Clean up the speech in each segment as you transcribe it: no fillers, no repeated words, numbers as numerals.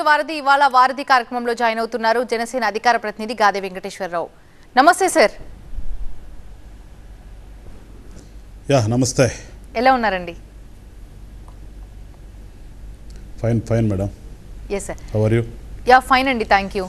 వారధి ఇవాళ వారధి కార్యక్రమంలో జాయిన్ అవుతున్నారు జనసేన అధికార ప్రతినిధి గాదే వెంకటేశ్వరరావు. నమస్తే సార్. నమస్తే. ఎలా ఉన్నారండి? Fine madam. Yes sir. How are you? Fine అండి, థ్యాంక్ యూ.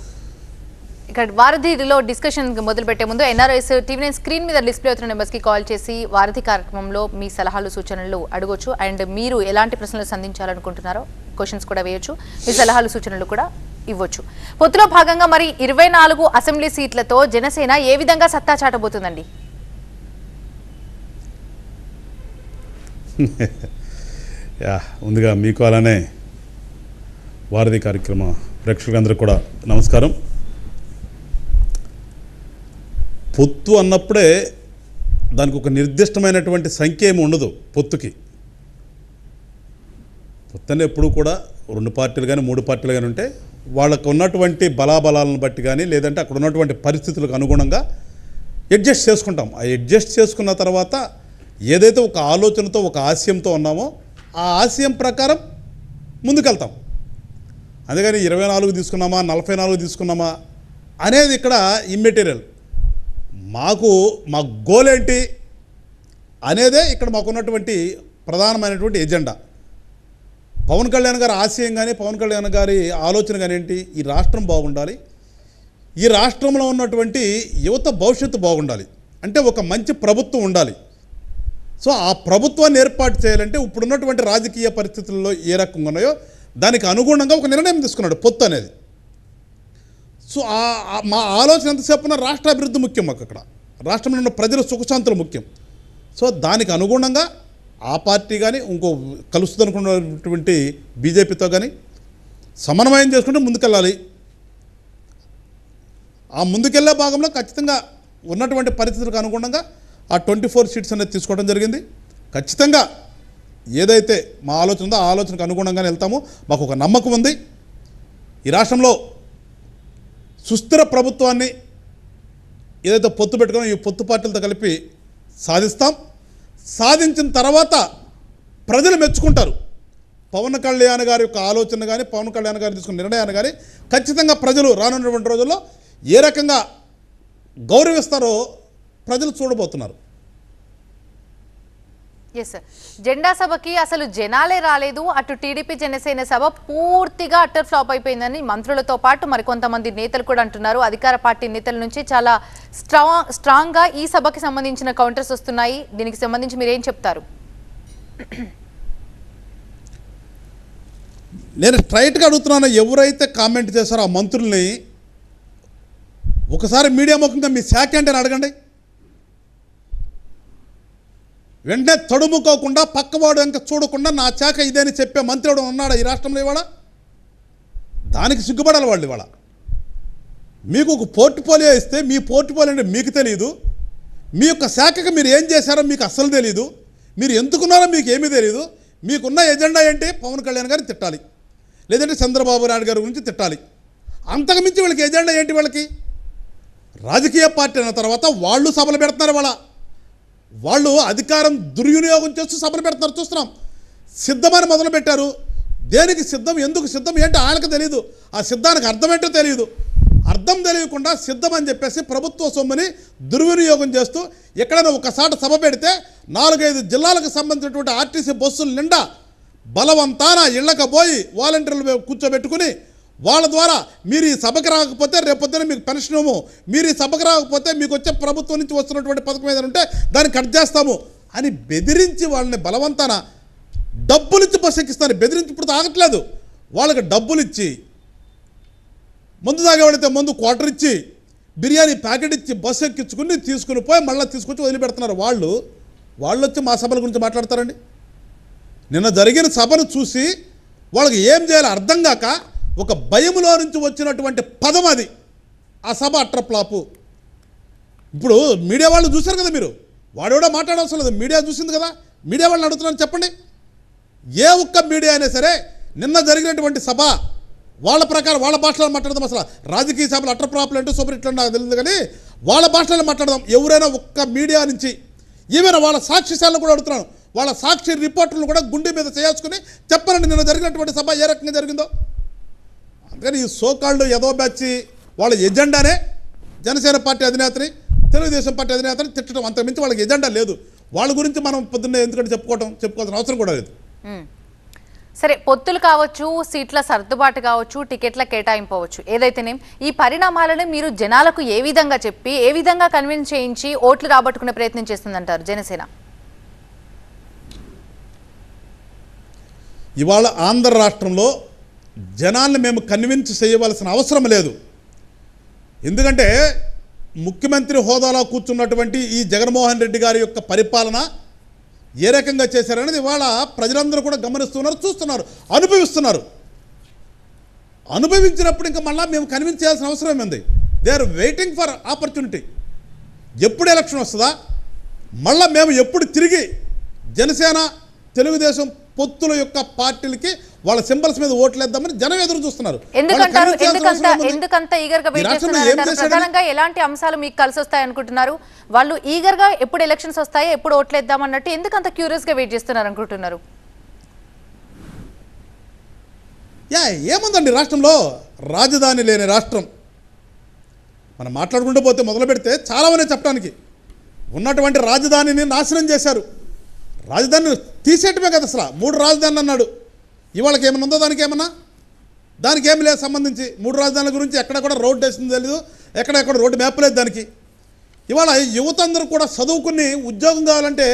ఇక్కడ వారధిలో డిస్కషన్ మొదలు పెట్టే ముందు ఎన్ఆర్ఐస్ టీవీ స్క్రీన్ మీద డిస్ప్లే అవుతున్న నెంబర్స్కి కాల్ చేసి వారధి కార్యక్రమంలో మీ సలహాలు సూచనలు అడగొచ్చు. అండ్ మీరు ఎలాంటి ప్రశ్నలు సంధించాలనుకుంటున్నారో క్వశ్చన్స్ కూడా వేయొచ్చు, మీ సలహాలు సూచనలు కూడా ఇవ్వచ్చు. పొత్తులో భాగంగా మరి 24 అసెంబ్లీ సీట్లతో జనసేన ఏ విధంగా సత్తా చాటబోతుందండి? ముందుగా మీకు అలానే వారధి కార్యక్రమ ప్రేక్షకులందరూ కూడా నమస్కారం. పొత్తు అన్నప్పుడే దానికి ఒక నిర్దిష్టమైనటువంటి సంఖ్య ఏమి ఉండదు. పొత్తుకి పొత్తు ఎప్పుడు కూడా 2 పార్టీలు కానీ 3 పార్టీలు కానీ ఉంటే వాళ్ళకు ఉన్నటువంటి బలాబలాలను బట్టి కానీ లేదంటే అక్కడ ఉన్నటువంటి పరిస్థితులకు అనుగుణంగా అడ్జస్ట్ చేసుకుంటాం. ఆ అడ్జస్ట్ చేసుకున్న తర్వాత ఏదైతే ఒక ఆలోచనతో ఒక ఆశయంతో ఉన్నామో ఆ ఆశయం ప్రకారం ముందుకెళ్తాం. అందుకని 24 తీసుకున్నామా 44 తీసుకున్నామా అనేది ఇక్కడ ఇమ్మెటీరియల్. మా గోల్ ఏంటి అనేదే ఇక్కడ మాకున్నటువంటి ప్రధానమైనటువంటి ఎజెండా. పవన్ కళ్యాణ్ గారి ఆశయం కానీ పవన్ కళ్యాణ్ గారి ఆలోచన కానీ ఏంటి, ఈ రాష్ట్రం బాగుండాలి, ఈ రాష్ట్రంలో ఉన్నటువంటి యువత భవిష్యత్తు బాగుండాలి, అంటే ఒక మంచి ప్రభుత్వం ఉండాలి. సో ఆ ప్రభుత్వాన్ని ఏర్పాటు చేయాలంటే ఇప్పుడున్నటువంటి రాజకీయ పరిస్థితుల్లో ఏ రకంగా ఉన్నాయో దానికి అనుగుణంగా ఒక నిర్ణయం తీసుకున్నాడు పొత్తు అనేది. సో మా ఆలోచన ఎంతసేపున రాష్ట్ర అభివృద్ధి ముఖ్యం. మాకు అక్కడ రాష్ట్రంలో ఉన్న ప్రజల సుఖశాంతులు ముఖ్యం. సో దానికి అనుగుణంగా ఆ పార్టీ కానీ ఇంకో కలుస్తుందనుకున్నటువంటి బీజేపీతో కానీ సమన్వయం చేసుకుంటే ముందుకెళ్ళాలి. ఆ ముందుకెళ్ళే భాగంలో ఖచ్చితంగా ఉన్నటువంటి పరిస్థితులకు అనుగుణంగా ఆ 24 సీట్స్ అనేది తీసుకోవడం జరిగింది. ఖచ్చితంగా ఏదైతే మా ఆలోచన ఉందో ఆ ఆలోచనకు అనుగుణంగానే వెళ్తామో మాకు ఒక నమ్మకం ఉంది. ఈ రాష్ట్రంలో సుస్థిర ప్రభుత్వాన్ని ఏదైతే పొత్తు పెట్టుకున్నా ఈ పొత్తు పార్టీలతో కలిపి సాధిస్తాం. సాధించిన తర్వాత ప్రజలు మెచ్చుకుంటారు. పవన్ కళ్యాణ్ గారి యొక్క ఆలోచన కానీ పవన్ కళ్యాణ్ గారు తీసుకున్న నిర్ణయాన్ని కానీ ఖచ్చితంగా ప్రజలు రానున్నటువంటి రోజుల్లో ఏ రకంగా గౌరవిస్తారో ప్రజలు చూడబోతున్నారు. Yes sir. జెండా సభకి అసలు జనాలే రాలేదు. అటు టీడీపీ జనసేన సభ పూర్తిగా అటర్ ఫ్లాప్ అయిపోయిందని మంత్రులతో పాటు మరికొంతమంది నేతలు కూడా అంటున్నారు. అధికార పార్టీ నేతల నుంచి చాలా స్ట్రాంగ్గా ఈ సభకి సంబంధించిన కౌంటర్స్ వస్తున్నాయి. దీనికి సంబంధించి మీరేం చెప్తారు? నేను స్ట్రైట్గా అడుగుతున్నాను, ఎవరైతే కామెంట్ చేశారో ఆ మంత్రుల్ని ఒకసారి మీడియా ముఖంగా మీ శాఖ అంటే అడగండి. వెంటనే తడుముకోకుండా పక్కవాడు ఇంకా చూడకుండా నా శాఖ ఇదేని చెప్పే మంత్రి ఎవడు ఉన్నాడా ఈ రాష్ట్రంలో ఇవాళ? దానికి సిగ్గుపడాలి వాళ్ళు. ఇవాళ మీకు ఒక పోర్ట్ఫోలియో ఇస్తే మీ పోర్ట్ఫోలియో అంటే మీకు తెలియదు, మీ యొక్క శాఖకి మీరు ఏం చేశారో మీకు అస్సలు తెలియదు, మీరు ఎందుకున్నారో మీకు ఏమీ తెలియదు. మీకున్న ఎజెండా ఏంటి? పవన్ కళ్యాణ్ గారిని తిట్టాలి, లేదంటే చంద్రబాబు నాయుడు గారి గురించి తిట్టాలి. అంతకుమించి వీళ్ళకి ఎజెండా ఏంటి? వాళ్ళకి రాజకీయ పార్టీ అయిన తర్వాత వాళ్ళు సభలు పెడుతున్నారు. వాళ్ళు అధికారం దుర్వినియోగం చేస్తూ సభలు పెడుతున్నారు, చూస్తున్నాం. సిద్ధమని మొదలుపెట్టారు. దేనికి సిద్ధం, ఎందుకు సిద్ధం ఏంటో ఆయనకు తెలియదు. ఆ సిద్ధానికి అర్థం ఏంటో తెలియదు. అర్థం తెలియకుండా సిద్ధం అని చెప్పేసి ప్రభుత్వ సొమ్ముని దుర్వినియోగం చేస్తూ ఎక్కడైనా ఒకసారి సభ పెడితే 4-5 జిల్లాలకు సంబంధించినటువంటి ఆర్టీసీ బస్సుల నిండా బలవంతాన ఇళ్లకు పోయి వాలంటీర్లు కూర్చోబెట్టుకుని వాళ్ళ ద్వారా మీరు ఈ సభకు రాకపోతే రేపొద్దున మీకు పెన్షన్ ఇవ్వము, మీరు ఈ సభకు రాకపోతే మీకు వచ్చే ప్రభుత్వం నుంచి వస్తున్నటువంటి పథకం ఏదైనా ఉంటే దాన్ని కట్ చేస్తాము అని బెదిరించి వాళ్ళని బలవంతాన డబ్బులు ఇచ్చి బస్సు ఎక్కిస్తారు. బెదిరించి ఇప్పుడు తాగట్లేదు, వాళ్ళకి డబ్బులు ఇచ్చి మందు తాగేవాడితే మందు క్వార్టర్ ఇచ్చి బిర్యానీ ప్యాకెట్ ఇచ్చి బస్సు ఎక్కించుకుని తీసుకుని పోయి మళ్ళీ తీసుకొచ్చి వదిలిపెడుతున్నారు. వాళ్ళు వచ్చి మా సభల గురించి మాట్లాడతారండి. నిన్న జరిగిన సభను చూసి వాళ్ళకి ఏం చేయాలో అర్థం కాక ఒక భయములో నుంచి వచ్చినటువంటి పదం అది. ఆ సభ అట్రప్లాపు. ఇప్పుడు మీడియా వాళ్ళు చూశారు కదా, మీరు వాడేవడో మాట్లాడవలసిన లేదు, మీడియా చూసింది కదా. మీడియా వాళ్ళని అడుగుతున్నాను, చెప్పండి. ఏ ఒక్క మీడియా అయినా సరే నిన్న జరిగినటువంటి సభ వాళ్ళ ప్రకారం వాళ్ళ భాషలో మాట్లాడదాం. అసలు రాజకీయ సభలు అట్రప్లాపులు అంటే సూపర్ ఇట్లా నాకు తెలియదు, కానీ వాళ్ళ భాషలో మాట్లాడదాం. ఎవరైనా ఒక్క మీడియా నుంచి ఈవెన్ వాళ్ళ సాక్షిశాలను కూడా అడుగుతున్నాను, వాళ్ళ సాక్షి రిపోర్టులను కూడా గుండె మీద చేసుకుని చెప్పనండి నిన్న జరిగినటువంటి సభ ఏ రకంగా జరిగిందో. అందుకని ఈ సోకాళ్ళు ఏదో బ్యాచ్ వాళ్ళ ఎజెండానే జనసేన పార్టీ అధినేతని తెలుగుదేశం పార్టీ అధినేతని తిట్టడం, అంతకుమించి వాళ్ళకి ఎజెండా లేదు. వాళ్ళ గురించి మనం పొద్దున్నే ఎందుకంటే చెప్పుకోవాల్సిన అవసరం కూడా లేదు. సరే, పొత్తులు కావచ్చు, సీట్ల సర్దుబాటు కావచ్చు, టికెట్ల కేటాయింపు అవ్వచ్చు, ఏదైతేనేం ఈ పరిణామాలను మీరు జనాలకు ఏ విధంగా చెప్పి ఏ విధంగా కన్విన్స్ చేయించి ఓట్లు రాబట్టుకునే ప్రయత్నం చేస్తుందంటారు జనసేన? ఇవాళ ఆంధ్ర రాష్ట్రంలో జనాల్ని మేము కన్విన్స్ చేయవలసిన అవసరం లేదు. ఎందుకంటే ముఖ్యమంత్రి హోదాలో కూర్చున్నటువంటి ఈ జగన్మోహన్ రెడ్డి గారి యొక్క పరిపాలన ఏ రకంగా చేశారనేది ఇవాళ ప్రజలందరూ కూడా గమనిస్తున్నారు, చూస్తున్నారు, అనుభవిస్తున్నారు. అనుభవించినప్పుడు ఇంకా మళ్ళీ మేము కన్విన్స్ చేయాల్సిన అవసరం ఉంది. They are waiting for opportunity. ఎప్పుడు ఎలక్షన్ వస్తుందా, మళ్ళీ మేము ఎప్పుడు తిరిగి జనసేన తెలుగుదేశం పొత్తుల యొక్క పార్టీలకి వాళ్ళ సింబల్స్ మీద ఓట్లేద్దామని జనం ఎదురు చూస్తున్నారు. ఎందుకంత ఈగర్గా వెయిట్ చేస్తున్నారు? ప్రధానంగా ఎలాంటి అంశాలు మీకు కలిసి వస్తాయి అనుకుంటున్నారు? వాళ్ళు ఈగర్గా ఎప్పుడు ఎలక్షన్స్ వస్తాయో ఎప్పుడు ఓట్లేద్దాం అన్నట్టు ఎందుకంత క్యూరియస్ గా వెయిట్ చేస్తున్నారు అనుకుంటున్నారు? ఏముందండి, రాష్ట్రంలో రాజధాని లేని రాష్ట్రం. మనం మాట్లాడుకుంటూ పోతే మొదలు పెడితే చాలా మంది చెప్పడానికి ఉన్నటువంటి రాజధానిని నాశనం చేశారు. రాజధానిని తీసేయటమే కదా అసలు. 3 రాజధానులు అన్నాడు. ఇవాళకి ఏమైనా ఉందో దానికి ఏమి లేదు సంబంధించి. 3 రాజధానుల గురించి ఎక్కడ కూడా రోడ్డు వేసింది తెలీదు, ఎక్కడ రోడ్డు మ్యాప్ లేదు దానికి. ఇవాళ యువత అందరూ కూడా చదువుకుని ఉద్యోగం కావాలంటే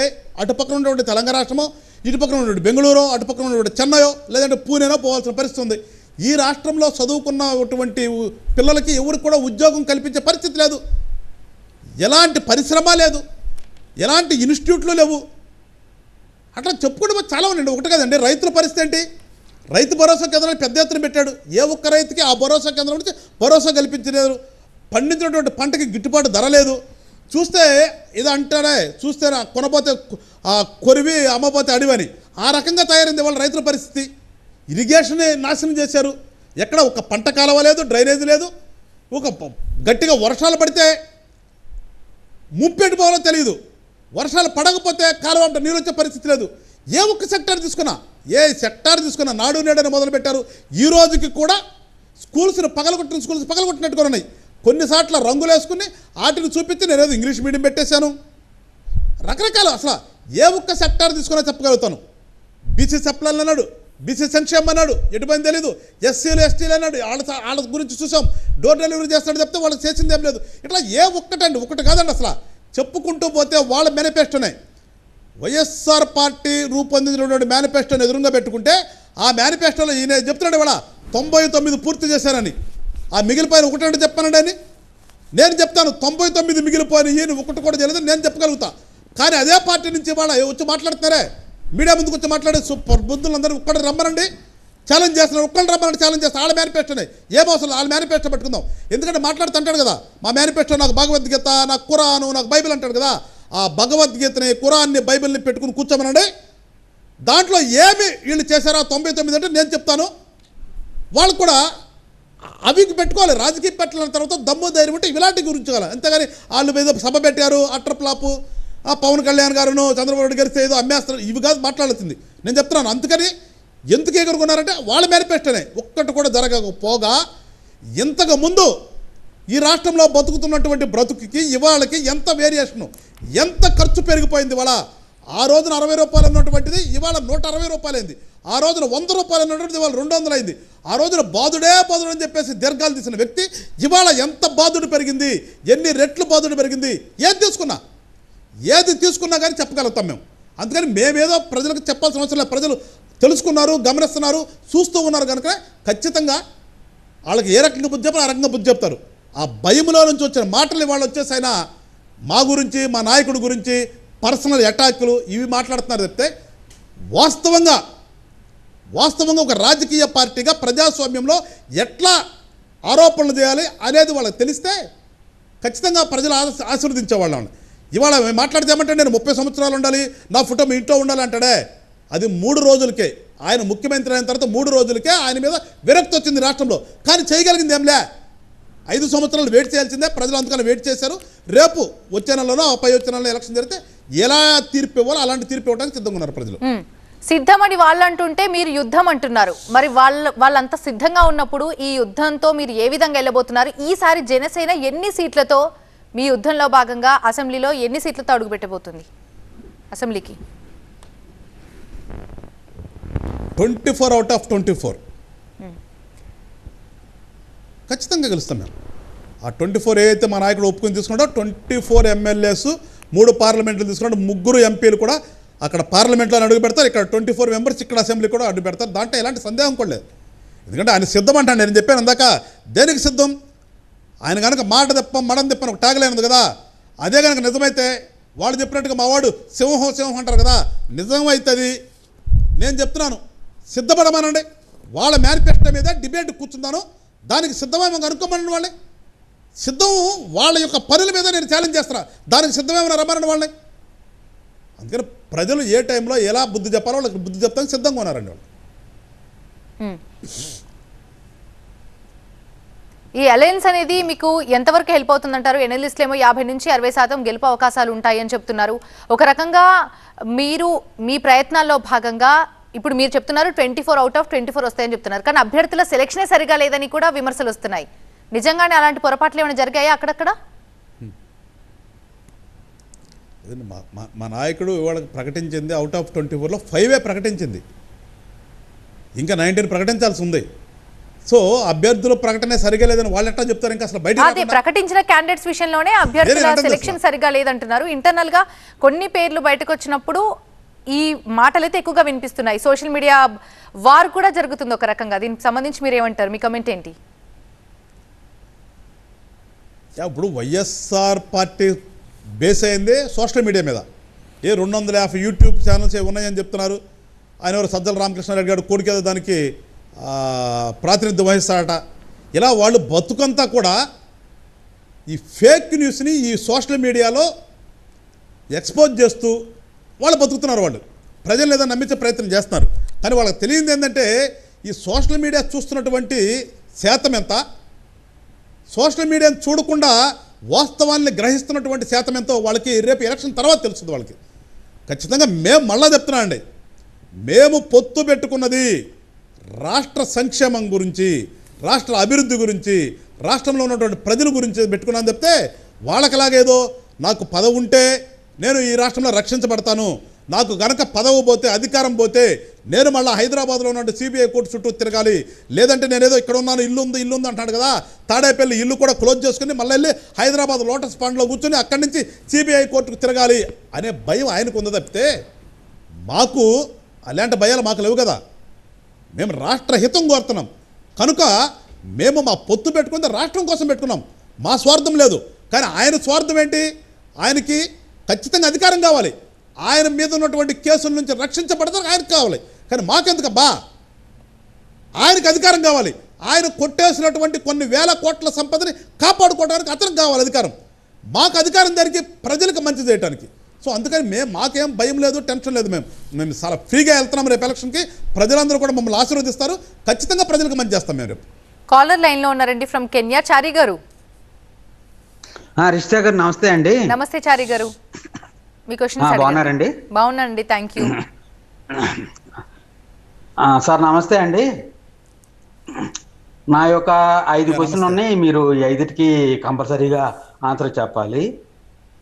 అటుపక్కన ఉన్నటువంటి తెలంగాణ రాష్ట్రమో, ఇటుపక్కన ఉన్నటువంటి బెంగళూరు, అటుపక్కన ఉన్నటువంటి చెన్నైయో లేదంటే పూణేనో పోవాల్సిన పరిస్థితి ఉంది. ఈ రాష్ట్రంలో చదువుకున్నటువంటి పిల్లలకి ఎవరికి కూడా ఉద్యోగం కల్పించే పరిస్థితి లేదు. ఎలాంటి పరిశ్రమ లేదు, ఎలాంటి ఇన్స్టిట్యూట్లు లేవు. అట్లా చెప్పుకుంటే చాలా ఉండండి. ఒకటి కదండి, రైతుల పరిస్థితి ఏంటి? రైతు భరోసా కేంద్రాన్ని పెద్ద ఎత్తున పెట్టాడు. ఏ ఒక్క రైతుకి ఆ భరోసా కేంద్రం నుంచి భరోసా కల్పించలేదు. పండించినటువంటి పంటకి గిట్టుబాటు ధర లేదు. చూస్తే ఇది అంటాడే, చూస్తే కొనపోతే కొరివి అమ్మపోతే అడివని ఆ రకంగా తయారైంది వాళ్ళ రైతుల పరిస్థితి. ఇరిగేషన్ నాశనం చేశారు. ఎక్కడ ఒక పంట కాలువ లేదు, డ్రైనేజ్ లేదు. ఒక గట్టిగా వర్షాలు పడితే ముప్పేటి పోవాలో తెలియదు. వర్షాలు పడకపోతే కాలువ అంటే నీళ్ళు వచ్చే పరిస్థితి లేదు. ఏ ఒక్క సెక్టార్ తీసుకున్నా, ఏ సెక్టార్ తీసుకున్నా నాడు నేడని మొదలుపెట్టారు. ఈ రోజుకి కూడా స్కూల్స్ని పగలగొట్టినట్టుగా ఉన్నాయి. కొన్నిసార్లు రంగులు వేసుకుని వాటిని చూపించి నేనేదో ఇంగ్లీష్ మీడియం పెట్టేశాను. రకరకాలు అసలు ఏ ఒక్క సెక్టార్ తీసుకున్నా చెప్పగలుగుతాను. బీసీ సప్లైలు అన్నాడు, బీసీ సంక్షేమం అన్నాడు, ఎటుపోయింది తెలీదు. ఎస్సీలు ఎస్టీలు అన్నాడు, వాళ్ళ గురించి చూసాం. డోర్ డెలివరీ చేస్తాడు చెప్తే వాళ్ళు చేసింది ఏం లేదు. ఇట్లా ఏ ఒకటి కాదండి. అసలు చెప్పుకుంటూ పోతే వాళ్ళ మేనిఫెస్టోనే, వైఎస్ఆర్ పార్టీ రూపొందించినటువంటి మేనిఫెస్టోని ఎదురుగా పెట్టుకుంటే ఆ మేనిఫెస్టోలో ఈయన చెప్తున్నాడు ఇవాళ 99 పూర్తి చేశారని. ఆ మిగిలిపోయిన ఒకటి చెప్పానండి అని నేను చెప్తాను. 99 మిగిలిపోయిన ఈయన ఒకటి కూడా చేయలేదు నేను చెప్పగలుగుతా. కానీ అదే పార్టీ నుంచి ఇవాళ వచ్చి మాట్లాడుతున్నారే, మీడియా ముందుకు వచ్చి మాట్లాడే సూపర్ బుద్ధులందరూ ఒక్కటి రమ్మనండి, ఛాలెంజ్ చేస్తున్నారు. ఒక్కళ్ళు రమ్మనండి, ఛాలెంజ్ చేస్తారు. వాళ్ళ మేనిఫెస్టోనే ఏమవసరం, వాళ్ళ మేనిఫెస్టో పెట్టుకుందాం. ఎందుకంటే మాట్లాడుతుంటాడు కదా, మా మేనిఫెస్టో నాకు భగవద్గీత, నాకు ఖురాను, నాకు బైబిల్ అంటాడు కదా. ఆ భగవద్గీతని, ఖురాన్ని, బైబిల్ని పెట్టుకుని కూర్చోమనండి. దాంట్లో ఏమి వీళ్ళు చేశారో 99 అంటే నేను చెప్తాను. వాళ్ళు కూడా అవి పెట్టుకోవాలి. రాజకీయ పెట్టిన తర్వాత దమ్ము ధైర్యం అంటే ఇలాంటి గురించి కావాలి. అంతేగాని వాళ్ళు ఏదో సభ పెట్టారు, అట్రప్లాపు, పవన్ కళ్యాణ్ గారును చంద్రబాబు నాయుడు గారితో ఏదో అమ్మేస్తారు, ఇవి కాదు మాట్లాడుతుంది. నేను చెప్తున్నాను. అందుకని ఎందుకు ఎగురుకున్నారంటే వాళ్ళ మేనిఫెస్టోనే ఒక్కటి కూడా జరగకపోగా ఇంతకు ముందు ఈ రాష్ట్రంలో బతుకుతున్నటువంటి బ్రతుకుకి ఇవాళకి ఎంత వేరియేషను, ఎంత ఖర్చు పెరిగిపోయింది. ఇవాళ ఆ రోజున 60 రూపాయలు ఉన్నటువంటిది ఇవాళ 160 రూపాయలు అయింది. ఆ రోజున 100 రూపాయలు ఉన్నటువంటిది ఇవాళ 200 అయింది. ఆ రోజున బాధుడు అని చెప్పేసి దీర్ఘాలు తీసిన వ్యక్తి ఇవాళ ఎంత బాధుడు పెరిగింది, ఎన్ని రెట్లు బాధుడు పెరిగింది. ఏది తీసుకున్నా కానీ చెప్పగలుగుతాం మేము. అందుకని మేమేదో ప్రజలకు చెప్పాల్సిన అవసరం లేదు. ప్రజలు తెలుసుకున్నారు, గమనిస్తున్నారు, చూస్తూ ఉన్నారు కనుక ఖచ్చితంగా వాళ్ళకి ఏ రకంగా బుద్ధి చెప్పారు ఆ రకంగా బుద్ధి చెప్తారు. ఆ భయములో నుంచి వచ్చిన మాటలు వాళ్ళు వచ్చేసైనా మా గురించి, మా నాయకుడి గురించి పర్సనల్ అటాకులు ఇవి మాట్లాడుతున్నారు చెప్తే వాస్తవంగా ఒక రాజకీయ పార్టీగా ప్రజాస్వామ్యంలో ఎట్లా ఆరోపణలు చేయాలి అనేది వాళ్ళకి తెలిస్తే ఖచ్చితంగా ప్రజలు ఆశీర్వదించేవాళ్ళం. ఇవాళ మాట్లాడితే ఏమంటే నేను 30 సంవత్సరాలు ఉండాలి, నా ఫోటో మీ ఇంట్లో ఉండాలి అంటాడే. అది 3 రోజులకే. ఆయన ముఖ్యమంత్రి అయిన తర్వాత 3 రోజులకే ఆయన మీద విరక్తి వచ్చింది రాష్ట్రంలో. కానీ చేయగలిగింది ఏంలే. 5 సంవత్సరాలు వెయిట్ చేయాల్సిందే. ప్రజలు అందుకని వెయిట్ చేశారు. రేపు వచ్చే నెలలోనో పై వచ్చే నెలలో ఎలక్షన్ జరిగితే ఎలా తీర్పు ఇవ్వాలో అలాంటి తీర్పు ఇవ్వడానికి సిద్ధంగా ఉన్నారు ప్రజలు. సిద్ధమని వాళ్ళు అంటుంటే మీరు యుద్ధం అంటున్నారు. మరి వాళ్ళంత సిద్ధంగా ఉన్నప్పుడు ఈ యుద్ధంతో మీరు ఏ విధంగా వెళ్ళబోతున్నారు? ఈసారి జనసేన ఎన్ని సీట్లతో మీ యుద్ధంలో భాగంగా అసెంబ్లీలో ఎన్ని సీట్లతో అడుగుపెట్టబోతుంది? అసెంబ్లీకి 24 out of 24 ఖచ్చితంగా గెలుస్తాం మేము. ఆ 24 ఏదైతే మా నాయకుడు ఒప్పుకొని తీసుకుంటో 24 ఎమ్మెల్యేస్ 3 పార్లమెంట్లు తీసుకుంటే 3 ఎంపీలు కూడా అక్కడ పార్లమెంట్లో అడుగు పెడతారు. ఇక్కడ 24 మెంబర్స్ ఇక్కడ అసెంబ్లీ కూడా అడుగు పెడతారు. దాంట్లో ఎలాంటి సందేహం కూడా లేదు. ఎందుకంటే ఆయన సిద్ధం అంటాను. నేను చెప్పాను అందాక దేనికి సిద్ధం? ఆయన కనుక మాట తెప్పం మడం తెప్పని ఒక ట్యాగ్లైన్ కదా, అదే కనుక నిజమైతే వాళ్ళు చెప్పినట్టుగా మా వాడు సింహం సింహం అంటారు కదా, నిజమైతుంది. నేను చెప్తున్నాను సిద్ధపడమనండి. వాళ్ళ మేనిఫెస్టో మీద డిబేట్ కూర్చుందాను, దానికి సిద్ధమేమో అనుకోమనండి. వాళ్ళని సిద్ధం వాళ్ళ యొక్క పనుల మీద నేను ఛాలెంజ్ చేస్తున్నా, దానికి సిద్ధమేమన్నా రమ్మనండి వాళ్ళని. అందుకని ప్రజలు ఏ టైంలో ఎలా బుద్ధి చెప్పాలో వాళ్ళకి బుద్ధి చెప్తానికి సిద్ధంగా ఉన్నారండి వాళ్ళు. ఈ అలయన్స్ అనేది మీకు ఎంతవరకు హెల్ప్ అవుతుందంటారు? ఎనలిస్టులు ఏమో 50 నుంచి 60% గెలుపు అవకాశాలు ఉంటాయని చెప్తున్నారు. ఒక రకంగా మీరు మీ ప్రయత్నాల్లో భాగంగా ఇప్పుడు మీరు చెప్తున్నారు 24 out of 24 వస్తాయని చెప్తున్నారు. కానీ అభ్యర్థుల సెలక్షనే సరిగా లేదని కూడా విమర్శలు వస్తున్నాయి. నిజంగానే అలాంటి పొరపాట్లు ఏమైనా జరిగాయా అక్కడక్కడ? మా నాయకుడు ఇవాళ ప్రకటించింది అవుట్ ఆఫ్ 24లో 5 ప్రకటించింది, ఇంకా 19 ప్రకటించాల్సి ఉంది. సో అభ్యర్థుల ప్రకటన సరిగా లేదని వాళ్ళు ఎట్లా చెప్తారు? ఇంకా అసలు బయట ప్రకటించిన క్యాండిడేట్స్ విషయంలోనే అభ్యర్థుల సెలక్షన్ సరిగా లేదంటున్నారు. ఇంటర్నల్ గా కొన్ని పేర్లు బయటకు వచ్చినప్పుడు ఈ మాటలైతే ఎక్కువగా వినిపిస్తున్నాయి. సోషల్ మీడియా వార్ కూడా జరుగుతుంది ఒక రకంగా. దీనికి సంబంధించి మీరు ఏమంటారు? మీ కమెంట్ ఏంటి? ఇప్పుడు వైఎస్ఆర్ పార్టీ బేస్ అయిందే సోషల్ మీడియా మీద. 250 యూట్యూబ్ ఛానల్స్ ఉన్నాయని చెప్తున్నారు. ఆయన ఎవరు సజ్జల రామకృష్ణారెడ్డి గారు కొడుకేదో దానికి ప్రాతినిధ్యం వహిస్తారట. ఇలా వాళ్ళు బతుకంతా కూడా ఈ ఫేక్ న్యూస్ని ఈ సోషల్ మీడియాలో ఎక్స్పోజ్ చేస్తూ వాళ్ళు బతుకుతున్నారు. వాళ్ళు ప్రజలు ఏదో నమ్మించే ప్రయత్నం చేస్తున్నారు. కానీ వాళ్ళకి తెలియంది ఏంటంటే ఈ సోషల్ మీడియా చూస్తున్నటువంటి శాతం ఎంత, సోషల్ మీడియాను చూడకుండా వాస్తవాన్ని గ్రహిస్తున్నటువంటి శాతం ఎంతో వాళ్ళకి రేపు ఎలక్షన్ తర్వాత తెలుస్తుంది వాళ్ళకి. ఖచ్చితంగా మేము మళ్ళా చెప్తున్నాం అండి, మేము పొత్తు పెట్టుకున్నది రాష్ట్ర సంక్షేమం గురించి, రాష్ట్ర అభివృద్ధి గురించి, రాష్ట్రంలో ఉన్నటువంటి ప్రజల గురించి పెట్టుకున్నాను చెప్తే వాళ్ళకిలాగేదో నాకు పదవి ఉంటే నేను ఈ రాష్ట్రంలో రక్షించబడతాను, నాకు గనక పదవి పోతే అధికారం పోతే నేను మళ్ళీ హైదరాబాద్లో ఉన్న సిబిఐ కోర్టు చుట్టూ తిరగాలి, లేదంటే నేనేదో ఇక్కడ ఉన్నాను ఇల్లు ఉంది అంటాడు కదా, తాడేపల్లి ఇల్లు కూడా క్లోజ్ చేసుకుని మళ్ళీ వెళ్ళి హైదరాబాద్ లోటస్ పాండ్లో కూర్చొని అక్కడి నుంచి సిబిఐ కోర్టుకు తిరగాలి అనే భయం ఆయనకు ఉంది తప్పితే మాకు అలాంటి భయాలు మాకు లేవు కదా. మేము రాష్ట్ర హితం కోరుతున్నాం కనుక మేము మా పొత్తు పెట్టుకుంటే రాష్ట్రం కోసం పెట్టుకున్నాం, మా స్వార్థం లేదు. కానీ ఆయన స్వార్థం ఏంటి? ఆయనకి ఖచ్చితంగా అధికారం కావాలి, ఆయన మీద ఉన్నటువంటి కేసుల నుంచి రక్షించబడతారు ఆయనకు కావాలి. కానీ మాకెందుకబ్బా, ఆయనకు అధికారం కావాలి. ఆయన కొట్టేసినటువంటి కొన్ని వేల కోట్ల సంపదని కాపాడుకోవడానికి అతనికి కావాలి అధికారం. మాకు అధికారం జరిగి ప్రజలకు మంచి చేయడానికి. సో అందుకని మాకేం భయం లేదు, టెన్షన్ లేదు. మేము చాలా ఫ్రీగా వెళ్తున్నాం. రేపు ఎలక్షన్కి ప్రజలందరూ కూడా మమ్మల్ని ఆశీర్వదిస్తారు. ఖచ్చితంగా ప్రజలకు మంచి చేస్తాం మేము రేపు. కాలర్ లైన్లో ఉన్నారండి ఫ్రమ్ కెన్యా, చారి గారు. రిషిత గారు నమస్తే అండి. నమస్తే చారి గారు, మీ క్వశ్చన్ బాగున్నారండి? బాగున్నానండి, థ్యాంక్ యూ. సార్ నమస్తే అండి. నా యొక్క 5 క్వశ్చన్లు ఉన్నాయి, మీరు 5కి కంపల్సరీగా ఆన్సర్ చెప్పాలి.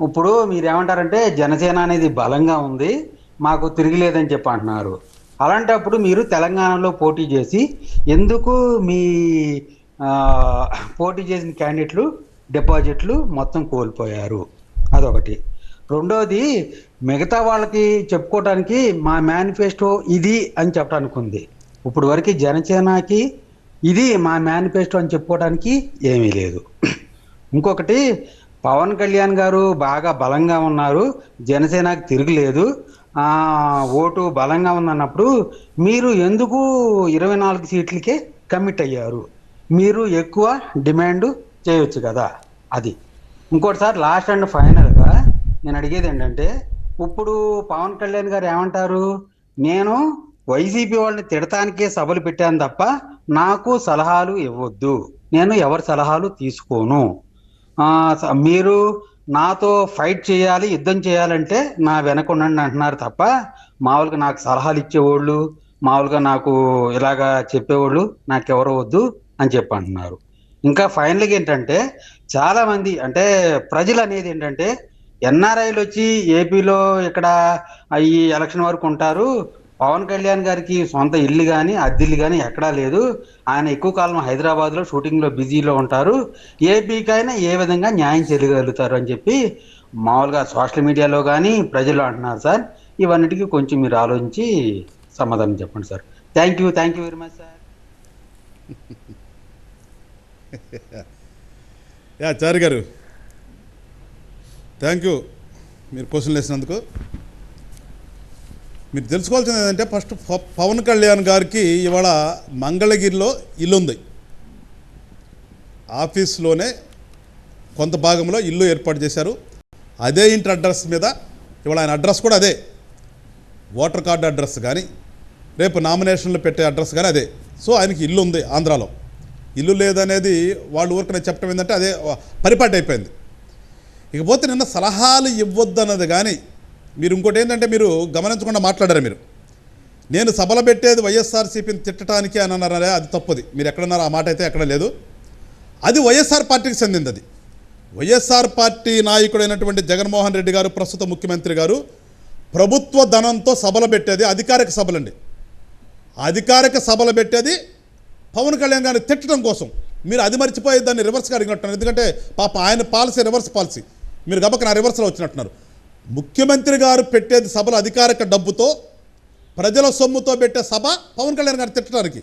ఇప్పుడు మీరు ఏమంటారంటే జనసేన అనేది బలంగా ఉంది, మాకు తిరిగిలేదని చెప్పి అంటున్నారు. అలాంటప్పుడు మీరు తెలంగాణలో పోటీ చేసి ఎందుకు మీ పోటీ చేసిన క్యాండిడేట్లు డిపాజిట్లు మొత్తం కోల్పోయారు? అదొకటి. రెండోది, మిగతా వాళ్ళకి చెప్పుకోవటానికి మా మేనిఫెస్టో ఇది అని చెప్పడానికి ఉంది. ఇప్పుడు వరకు జనసేనకి ఇది మా మేనిఫెస్టో అని చెప్పుకోవడానికి ఏమీ లేదు. ఇంకొకటి, పవన్ కళ్యాణ్ గారు బాగా బలంగా ఉన్నారు, జనసేనకి తిరగలేదు, ఓటు బలంగా ఉందన్నప్పుడు మీరు ఎందుకు 24 సీట్లకే కమిట్ అయ్యారు? మీరు ఎక్కువ డిమాండ్ చేయొచ్చు కదా. అది. ఇంకోటి సార్, లాస్ట్ అండ్ ఫైనల్గా నేను అడిగేది ఏంటంటే, ఇప్పుడు పవన్ కళ్యాణ్ గారు ఏమంటారు, నేను వైసీపీ వాళ్ళని తిడటానికే సభలు పెట్టాను తప్ప నాకు సలహాలు ఇవ్వద్దు, నేను ఎవరి సలహాలు తీసుకోను, మీరు నాతో ఫైట్ చేయాలి, యుద్ధం చేయాలంటే నా వెనక ఉండండి అంటున్నారు తప్ప మామూలుగా నాకు సలహాలు ఇచ్చేవాళ్ళు, మామూలుగా నాకు ఇలాగా చెప్పేవాళ్ళు నాకెవరో వద్దు అని చెప్పి అంటున్నారు. ఇంకా ఫైనల్గా ఏంటంటే చాలా మంది అంటే ప్రజలు అనేది ఏంటంటే ఎన్ఆర్ఐలు వచ్చి ఏపీలో ఇక్కడ ఈ ఎలక్షన్ వరకు ఉంటారు. పవన్ కళ్యాణ్ గారికి సొంత ఇల్లు కానీ అద్దెల్లు కానీ ఎక్కడా లేదు. ఆయన ఎక్కువ కాలం హైదరాబాద్లో షూటింగ్లో బిజీలో ఉంటారు. ఏపీకైనా ఏ విధంగా న్యాయం చేయగలుగుతారు అని చెప్పి మామూలుగా సోషల్ మీడియాలో కానీ ప్రజలు అంటున్నారు సార్. ఇవన్నిటికీ కొంచెం మీరు ఆలోచించి సమాధానం చెప్పండి sir. Thank you very much sir. Chari గారు థ్యాంక్ యూ మీరు క్వశ్చన్లు వేసినందుకు. మీరు తెలుసుకోవాల్సింది ఏంటంటే ఫస్ట్ పవన్ కళ్యాణ్ గారికి ఇవాళ మంగళగిరిలో ఇల్లు ఉంది. ఆఫీస్లోనే కొంత భాగంలో ఇల్లు ఏర్పాటు చేశారు. అదే ఇంటి అడ్రస్ మీద ఇవాళ ఆయన అడ్రస్ కూడా అదే, ఓటర్ కార్డు అడ్రస్ కానీ రేపు నామినేషన్లు పెట్టే అడ్రస్ కానీ అదే. సో ఆయనకి ఇల్లు ఉంది ఆంధ్రాలో. ఇల్లు లేదనేది వాళ్ళు ఊరికనే చెప్పడం ఏంటంటే అదే పరిపాటి అయిపోయింది. ఇకపోతే నిన్న సలహాలు ఇవ్వద్దన్నది కానీ మీరు ఇంకోటి ఏంటంటే మీరు గమనించకుండా మాట్లాడారు. మీరు నేను సభలు పెట్టేది వైఎస్ఆర్సీపీని తిట్టడానికి అని అన్నారే, అది తప్పుది. మీరు ఎక్కడన్నారు ఆ మాట అయితే ఎక్కడ లేదు. అది వైఎస్ఆర్ పార్టీకి చెందింది. అది వైఎస్ఆర్ పార్టీ నాయకుడైనటువంటి జగన్మోహన్ రెడ్డి గారు, ప్రస్తుత ముఖ్యమంత్రి గారు ప్రభుత్వ ధనంతో సభలు పెట్టేది అధికారిక సభలండి. అధికారిక సభలు పెట్టేది పవన్ కళ్యాణ్ గారిని తిట్టడం కోసం. మీరు అది మర్చిపోయి దాన్ని రివర్స్గా అడిగినట్టున్నారు. ఎందుకంటే పాప ఆయన పాలసీ రివర్స్ పాలసీ, మీరు గబక నా రివర్స్లో వచ్చినట్టున్నారు. ముఖ్యమంత్రి గారు పెట్టేది సభలు అధికారిక డబ్బుతో ప్రజల సొమ్ముతో పెట్టే సభ పవన్ కళ్యాణ్ గారిని తిట్టడానికి.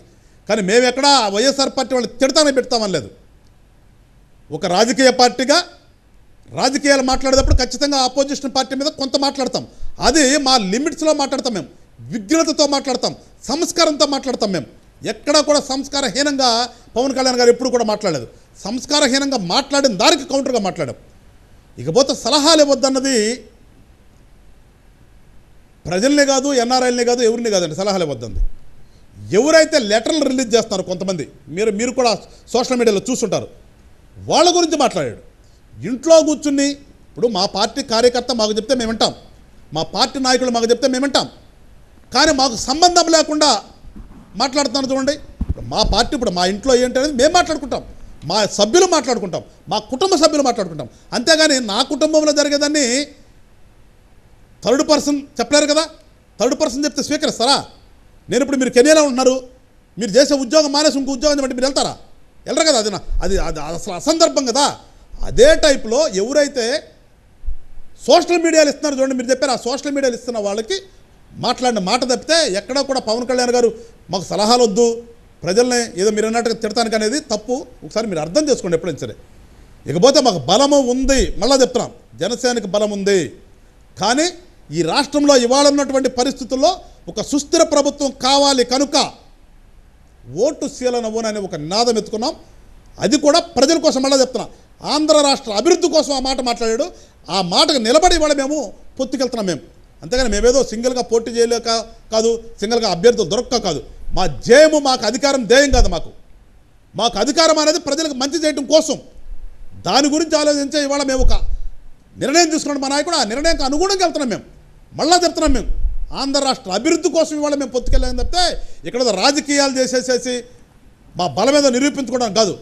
కానీ మేము ఎక్కడా వైఎస్ఆర్ పార్టీ వాళ్ళు తిడతానే పెడతామని లేదు. ఒక రాజకీయ పార్టీగా రాజకీయాలు మాట్లాడేటప్పుడు ఖచ్చితంగా ఆపోజిషన్ పార్టీ మీద కొంత మాట్లాడతాం. అది మా లిమిట్స్లో మాట్లాడతాం. మేము విఘ్నతతో మాట్లాడతాం, సంస్కారంతో మాట్లాడతాం. మేము ఎక్కడా కూడా సంస్కారహీనంగా పవన్ కళ్యాణ్ గారు ఎప్పుడు కూడా మాట్లాడలేదు. సంస్కారహీనంగా మాట్లాడిన దానికి కౌంటర్గా మాట్లాడాం. ఇకపోతే సలహాలు ఇవ్వద్దన్నది ప్రజల్నే కాదు, ఎన్ఆర్ఐలనే కాదు, ఎవరిని కాదండి సలహాలు ఇవ్వద్దండి. ఎవరైతే లెటర్లు రిలీజ్ చేస్తున్నారో కొంతమంది, మీరు కూడా సోషల్ మీడియాలో చూస్తుంటారు, వాళ్ళ గురించి మాట్లాడాడు. ఇంట్లో కూర్చుని ఇప్పుడు మా పార్టీ కార్యకర్త మాకు చెప్తే మేము వింటాం, మా పార్టీ నాయకులు మాకు చెప్తే మేము వింటాం. కానీ మాకు సంబంధం లేకుండా మాట్లాడుతున్నాను చూడండి. మా పార్టీ ఇప్పుడు మా ఇంట్లో ఏంటనేది మేము మాట్లాడుకుంటాం, మా సభ్యులు మాట్లాడుకుంటాం, మా కుటుంబ సభ్యులు మాట్లాడుకుంటాం. అంతేగాని నా కుటుంబంలో జరిగేదాన్ని థర్డ్ పర్సన్ చెప్పలేరు కదా. థర్డ్ పర్సన్ చెప్తే స్వీకరిస్తారా? నేను ఇప్పుడు మీరు కెనియాలో ఉంటున్నారు, మీరు చేసే ఉద్యోగం మానేసి ఇంకో ఉద్యోగం బట్టి మీరు వెళ్తారా? వెళ్ళరు కదా. అది అసలు అసందర్భం కదా. అదే టైప్లో ఎవరైతే సోషల్ మీడియాలు ఇస్తున్నారు చూడండి, మీరు చెప్పారు ఆ సోషల్ మీడియాలు ఇస్తున్న వాళ్ళకి మాట్లాడిన మాట తప్పితే ఎక్కడా కూడా పవన్ కళ్యాణ్ గారు మాకు సలహాలు వద్దు, ప్రజల్ని ఏదో మీరు అన్నట్టుగా తిడతానికి అనేది తప్పు. ఒకసారి మీరు అర్థం చేసుకోండి ఎప్పుడైనా సరే. ఇకపోతే మాకు బలము ఉంది, మళ్ళా చెప్తున్నాం, జనసేనకి బలం ఉంది. కానీ ఈ రాష్ట్రంలో ఇవాళ ఉన్నటువంటి పరిస్థితుల్లో ఒక సుస్థిర ప్రభుత్వం కావాలి కనుక ఓటు శీలనవ్వను అనే ఒక నినాదం ఎత్తుకున్నాం. అది కూడా ప్రజల కోసం. మళ్ళీ చెప్తున్నాం, ఆంధ్ర రాష్ట్ర అభివృద్ధి కోసం ఆ మాట మాట్లాడాడు. ఆ మాటకు నిలబడి ఇవాళ మేము పొత్తుకెళ్తున్నాం. మేము అంతేగాని మేమేదో సింగిల్గా పోటీ చేయలేక కాదు, సింగిల్గా అభ్యర్థులు దొరక్క కాదు. మా జయము, మాకు అధికారం ధ్యేయం కాదు. మాకు అధికారం అనేది ప్రజలకు మంచి చేయడం కోసం. దాని గురించి ఆలోచించే ఇవాళ మేము ఒక నిర్ణయం తీసుకున్నాం. మా నాయకుడు ఆ నిర్ణయానికి అనుగుణంగా వెళ్తున్నాం. మేము మళ్ళా చెప్తున్నాం, మేము ఆంధ్ర రాష్ట్ర అభివృద్ధి కోసం ఇవాళ మేము పొత్తుకెళ్ళామని చెప్తే ఇక్కడ రాజకీయాలు చేసేసేసి మా బలం మీద నిరూపించుకోవడం కాదు.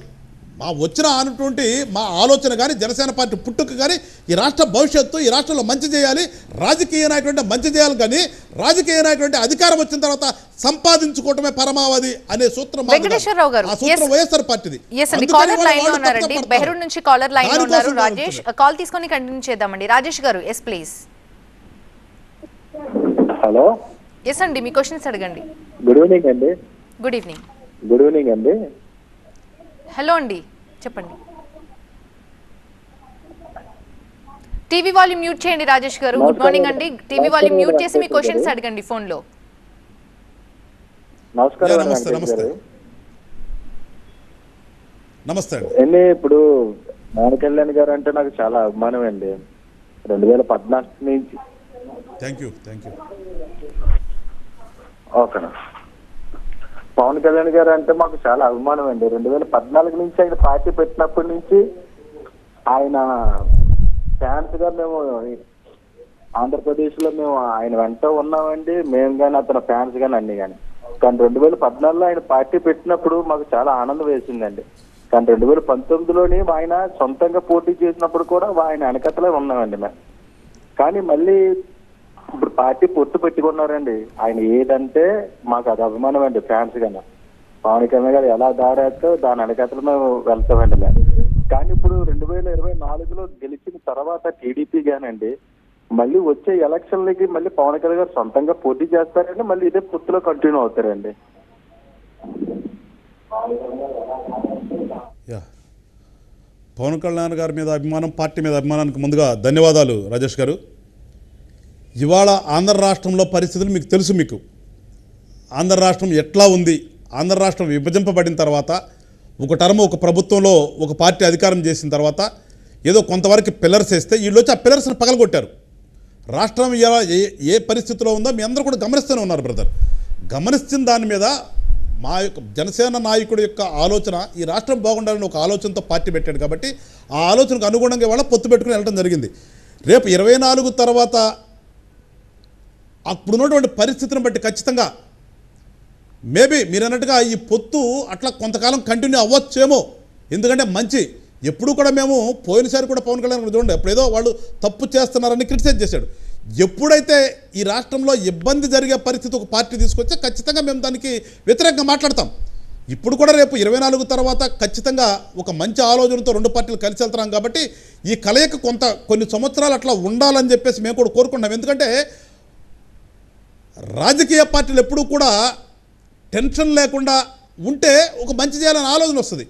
మా వచ్చిన అన్నటువంటి మా ఆలోచన కానీ, జనసేన పార్టీ పుట్టుక కానీ, ఈ రాష్ట్ర భవిష్యత్తు, ఈ రాష్ట్రంలో మంచి చేయాలి, రాజకీయ నాయకుడు మంచి చేయాలి. కానీ రాజకీయ నాయకుడు అధికారం వచ్చిన తర్వాత సంపాదించుకోవటమే పరమావధి అనే సూత్రం వైఎస్ఆర్ పార్టీది. బెహరూన్ నుంచి కాలర్ లైన్ లో ఉన్నారు. రాజేష్ కాల్ తీసుకొని కంటిన్యూ చేద్దామండి. రాజేష్ గారు, ఎస్ ప్లీజ్. హలో, ఎస్ అండి, మీ క్వశ్చన్స్ అడగండి. గుడ్ ఈవినింగ్ అండి. Good evening. గుడ్ ఈవినింగ్ అండి. హలో అండి, చెప్పండి. టీవీ వాల్యూమ్ మ్యూట్ చేయండి రాజేష్ గారు. గుడ్ మార్నింగ్ అండి. టీవీ వాల్యూమ్ మ్యూట్ చేసి మీ క్వశ్చన్స్ అడగండి ఫోన్ లో. నమస్కారం. నమస్తే అండి. ఇప్పుడు పవన్ కళ్యాణ్ గారు అంటే నాకు చాలా అభిమానం అండి. 2014 నుంచి. Thank you. ఓకేనా. పవన్ కళ్యాణ్ గారు అంటే మాకు చాలా అభిమానం అండి. 2014 నుంచి ఆయన పార్టీ పెట్టినప్పటి నుంచి ఆయన ఫ్యాన్స్ గా మేము ఆంధ్రప్రదేశ్ లో మేము ఆయన వెంట ఉన్నామండి, మేము కానీ అతని ఫ్యాన్స్ కానీ అన్ని కానీ. కానీ 2014లో ఆయన పార్టీ పెట్టినప్పుడు మాకు చాలా ఆనందం వేసిందండి. కానీ 2019లోని ఆయన సొంతంగా పోటీ చేసినప్పుడు కూడా ఆయన వెనకతలే ఉన్నామండి మేము. కానీ మళ్ళీ ఇప్పుడు పార్టీ పొత్తు పెట్టుకున్నారండి. ఆయన ఏదంటే మాకు అది అభిమానం అండి ఫ్యాన్స్ కన్నా. పవన్ కళ్యాణ్ గారు ఎలా దారేస్తే దాని వెనకతలు మేము వెళ్తామండి మేము. కానీ ఇప్పుడు 2024లో గెలిచిన తర్వాత టీడీపీ గానండి మళ్ళీ వచ్చే ఎలక్షన్లకి మళ్ళీ పవన్ కళ్యాణ్ గారు సొంతంగా పోటీ చేస్తారండి, మళ్ళీ ఇదే పొత్తులో కంటిన్యూ అవుతారండి. యా, పవన్ కళ్యాణ్ గారి మీద అభిమానం, పార్టీ మీద అభిమానానికి ముందుగా ధన్యవాదాలు రాజేష్ గారు. ఇవాళ ఆంధ్ర రాష్ట్రంలో పరిస్థితులు మీకు తెలుసు. మీకు ఆంధ్ర రాష్ట్రం ఎట్లా ఉంది, ఆంధ్ర రాష్ట్రం విభజింపబడిన తర్వాత ఒక టర్మ్ ఒక ప్రభుత్వంలో ఒక పార్టీ అధికారం చేసిన తర్వాత ఏదో కొంతవరకు పిల్లర్స్ వేస్తే వీళ్ళు వచ్చి ఆ పిల్లర్స్ని పగలగొట్టారు. రాష్ట్రం ఇలా ఏ పరిస్థితిలో ఉందో మీ అందరూ కూడా గమనిస్తూనే ఉన్నారు బ్రదర్. గమనిస్తున్న దాని మీద మా యొక్క జనసేన నాయకుడి యొక్క ఆలోచన ఈ రాష్ట్రం బాగుండాలని ఒక ఆలోచనతో పార్టీ పెట్టాడు కాబట్టి ఆ ఆలోచనకు అనుగుణంగా వాళ్ళ పొత్తు పెట్టుకుని వెళ్ళడం జరిగింది. రేపు 24 తర్వాత అప్పుడున్నటువంటి పరిస్థితిని బట్టి ఖచ్చితంగా మేబీ మీరు అన్నట్టుగా ఈ పొత్తు అట్లా కొంతకాలం కంటిన్యూ అవ్వచ్చేమో. ఎందుకంటే మంచి ఎప్పుడు కూడా మేము పోయినసారి కూడా పవన్ కళ్యాణ్ చూడండి, అప్పుడు ఏదో వాళ్ళు తప్పు చేస్తున్నారని క్రిటిసైజ్ చేశాడు. ఎప్పుడైతే ఈ రాష్ట్రంలో ఇబ్బంది జరిగే పరిస్థితి ఒక పార్టీ తీసుకొస్తే ఖచ్చితంగా మేము దానికి వ్యతిరేకంగా మాట్లాడతాం. ఇప్పుడు కూడా రేపు 24 తర్వాత ఖచ్చితంగా ఒక మంచి ఆలోచనతో రెండు పార్టీలు కలిసి వెళ్తున్నాం కాబట్టి ఈ కలయిక కొన్ని సంవత్సరాలు అట్లా ఉండాలని చెప్పేసి మేము కూడా కోరుకుంటాం. ఎందుకంటే రాజకీయ పార్టీలు ఎప్పుడూ కూడా టెన్షన్ లేకుండా ఉంటే ఒక మంచి చేయాలని ఆలోచన వస్తుంది.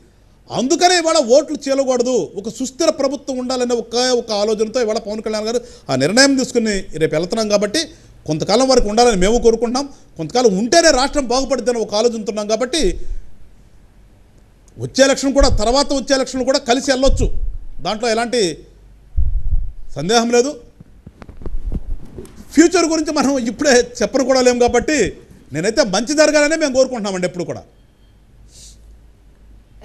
అందుకనే ఇవాళ ఓట్లు చేయకూడదు, ఒక సుస్థిర ప్రభుత్వం ఉండాలనే ఒక ఆలోచనతో ఇవాళ పవన్ కళ్యాణ్ గారు ఆ నిర్ణయం తీసుకుని రేపు వెళ్తున్నాం. కాబట్టి కొంతకాలం వరకు ఉండాలని మేము కోరుకుంటున్నాం. కొంతకాలం ఉంటేనే రాష్ట్రం బాగుపడుతుందని ఒక ఆలోచనతున్నాం. కాబట్టి వచ్చే ఎలక్షన్ కూడా తర్వాత వచ్చే ఎలక్షన్ కూడా కలిసి వెళ్ళొచ్చు, దాంట్లో ఎలాంటి సందేహం లేదు. ఫ్యూచర్ గురించి మనం ఇప్పుడే చెప్పను కూడా లేము కాబట్టి నేనైతే మంచి జరగాలనే మేము కోరుకుంటున్నామండి ఎప్పుడు కూడా.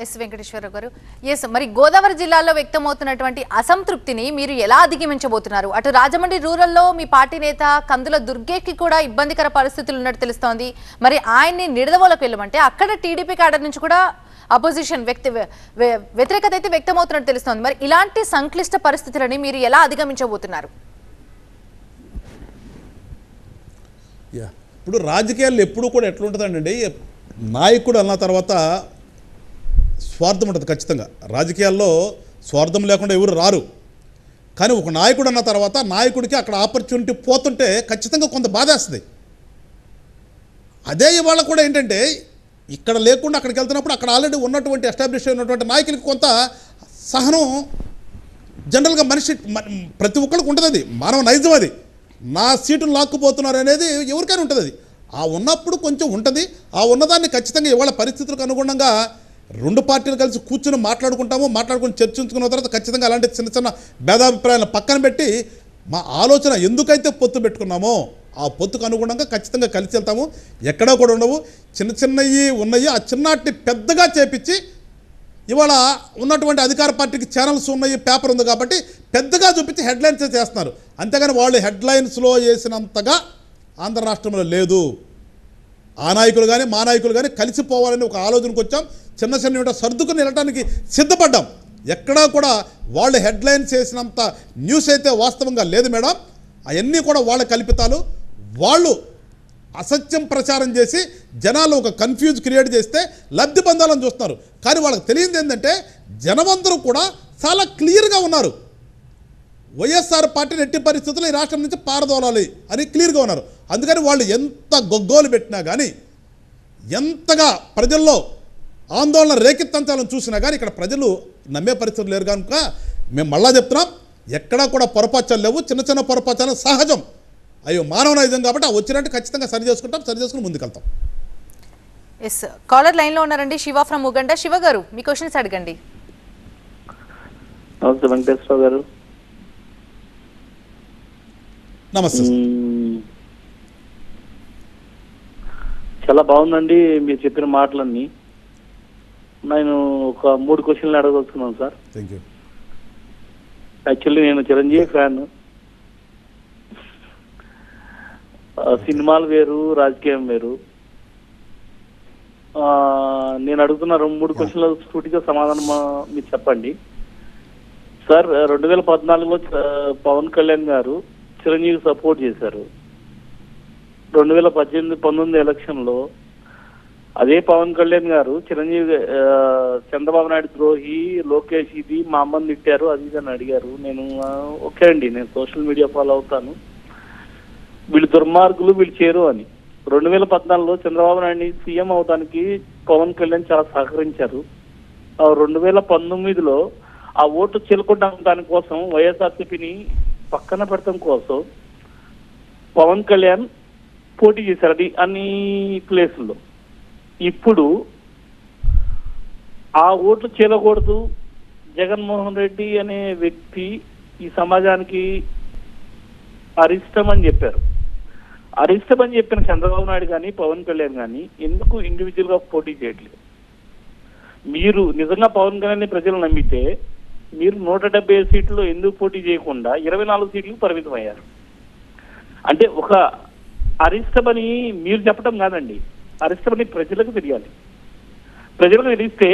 ఎస్ వెంకటేశ్వరరావు గారు, ఎస్ మరి గోదావరి జిల్లాలో వ్యక్తమవుతున్నటువంటి అసంతృప్తిని మీరు ఎలా అధిగమించబోతున్నారు? అటు రాజమండ్రి రూరల్లో మీ పార్టీ నేత కందుల దుర్గేకి కూడా ఇబ్బందికర పరిస్థితులు ఉన్నట్టు తెలుస్తోంది. మరి ఆయన్ని నిడదవోలకు వెళ్ళమంటే అక్కడ టీడీపీ క్యాడర్ నుంచి కూడా అపోజిషన్ వ్యతిరేకత అయితే వ్యక్తమవుతున్నట్టు తెలుస్తోంది. మరి ఇలాంటి సంక్లిష్ట పరిస్థితులని మీరు ఎలా అధిగమించబోతున్నారు? ఇప్పుడు రాజకీయాల్లో ఎప్పుడు కూడా ఎట్లుంటుందండి, నాయకుడు అన్న తర్వాత స్వార్థం ఉంటుంది. ఖచ్చితంగా రాజకీయాల్లో స్వార్థం లేకుండా ఎవరు రారు. కానీ ఒక నాయకుడు అన్న తర్వాత నాయకుడికి అక్కడ ఆపర్చునిటీ పోతుంటే ఖచ్చితంగా కొంత బాధేస్తుంది. అదే ఇవాళ కూడా ఏంటంటే ఇక్కడ లేకుండా అక్కడికి వెళ్తున్నప్పుడు అక్కడ ఆల్రెడీ ఉన్నటువంటి ఎస్టాబ్లిష్ అయినటువంటి నాయకులకి కొంత సహనం జనరల్గా మనిషి ప్రతి ఒక్కరికి ఉంటుంది. అది మానవ నైజం. అది నా సీటును లాక్కుపోతున్నారు అనేది ఎవరికైనా ఉంటుంది. అది ఆ ఉన్నప్పుడు కొంచెం ఉంటుంది. ఆ ఉన్నదాన్ని ఖచ్చితంగా ఇవాళ పరిస్థితులకు అనుగుణంగా రెండు పార్టీలు కలిసి కూర్చుని మాట్లాడుకుని చర్చించుకున్న తర్వాత ఖచ్చితంగా అలాంటి చిన్న చిన్న భేదాభిప్రాయాలను పక్కన పెట్టి మా ఆలోచన ఎందుకైతే పొత్తు పెట్టుకున్నామో ఆ పొత్తుకు అనుగుణంగా ఖచ్చితంగా కలిసి వెళ్తాము. ఎక్కడా కూడా ఉండవు. చిన్నవి ఉన్నాయి, ఆ చిన్నాటిని పెద్దగా చేపించి ఇవాళ ఉన్నటువంటి అధికార పార్టీకి ఛానల్స్ ఉన్నాయి, పేపర్ ఉంది కాబట్టి పెద్దగా చూపించి హెడ్లైన్స్ చేస్తున్నారు. అంతేగాని వాళ్ళు హెడ్లైన్స్లో వేసినంతగా ఆంధ్ర రాష్ట్రంలో లేదు. ఆ నాయకులు కానీ మా నాయకులు కానీ కలిసిపోవాలని ఒక ఆలోచనకు వచ్చాం. చిన్న సర్దుకుని వెళ్ళడానికి సిద్ధపడ్డాం. ఎక్కడా కూడా వాళ్ళు హెడ్లైన్స్ వేసినంత న్యూస్ అయితే వాస్తవంగా లేదు మేడం. అవన్నీ కూడా వాళ్ళ కల్పితాలు. వాళ్ళు అసత్యం ప్రచారం చేసి జనాలు ఒక కన్ఫ్యూజ్ క్రియేట్ చేస్తే లబ్ధి పొందాలని చూస్తున్నారు. కానీ వాళ్ళకి తెలియదు ఏంటంటే జనమందరూ కూడా చాలా క్లియర్గా ఉన్నారు. వైఎస్ఆర్ పార్టీని ఎట్టి పరిస్థితుల్లో ఈ రాష్ట్రం నుంచి పారదోలాలి అని క్లియర్గా ఉన్నారు. అందుకని వాళ్ళు ఎంత గొగ్గోలు పెట్టినా కానీ, ఎంతగా ప్రజల్లో ఆందోళన రేకెత్తించాలని చూసినా కానీ ఇక్కడ ప్రజలు నమ్మే పరిస్థితులు లేరు. కనుక మేము మళ్ళా చెప్తున్నాం, ఎక్కడా కూడా పొరపాచాలు లేవు. చిన్న పొరపాచాలు సహజం. అయ్యో మానవ నైజం కాబట్టి ఆ వచ్చినట్టు ఖచ్చితంగా సరి చేసుకుని ముందుకెళ్తాం. ఎస్, కాలర్ లైన్లో ఉన్నారండి. Shiva from Uganda. శివ గారు, మీ క్వశ్చన్స్ అడగండి. నమస్తే వెంకటేశ్వర గారు. నమస్తే. చాలా బాగుందండి మీరు చెప్పిన మాటలన్నీ. నేను ఒక 3 క్వశ్చన్లు అడగదలుచుకున్నాను సార్. Thank you. యాక్చువల్లీ నేను చిరంజీవి ఫ్యాన్. సినిమాలు వేరు, రాజకీయం వేరు. నేను అడుగుతున్న 2-3 క్వశ్చన్ల సూటిగా సమాధానం మీరు చెప్పండి. సార్, 2014లో పవన్ కళ్యాణ్ గారు చిరంజీవి సపోర్ట్ చేశారు. 2018-19 ఎలక్షన్లో అదే పవన్ కళ్యాణ్ గారు చిరంజీవి చంద్రబాబు నాయుడు ద్రోహి, లోకేష్ ఇది మా అమ్మని తిట్టారు అది ఇది అని అడిగారు. నేను ఓకే అండి, నేను సోషల్ మీడియా ఫాలో అవుతాను, వీళ్ళు దుర్మార్గులు, వీళ్ళు చేరు అని. 2014లో చంద్రబాబు నాయుడిని సీఎం అవడానికి పవన్ కళ్యాణ్ చాలా సహకరించారు. 2019లో ఆ ఓటు చెల్లుకుంటాం దానికోసం వైఎస్ఆర్సీపీని పక్కన పెడతాం కోసం పవన్ కళ్యాణ్ పోటీ చేశారు అది అన్ని ప్లేసుల్లో. ఇప్పుడు ఆ ఓట్లు చెల్లకూడదు, జగన్మోహన్ రెడ్డి అనే వ్యక్తి ఈ సమాజానికి అరిష్టం అని చెప్పారు. అరిష్టం అని చెప్పిన చంద్రబాబు నాయుడు కానీ పవన్ కళ్యాణ్ కానీ ఎందుకు ఇండివిజువల్ గా పోటీ చేయట్లేదు? మీరు నిజంగా పవన్ కళ్యాణ్ ప్రజలు నమ్మితే మీరు 175 సీట్లు ఎందుకు పోటీ చేయకుండా 24 సీట్లకు పరిమితం అయ్యారు? అంటే ఒక అరిష్టమని మీరు చెప్పడం కాదండి, అరిష్టమని ప్రజలకు తెలియాలి. ప్రజలకు తెలిస్తే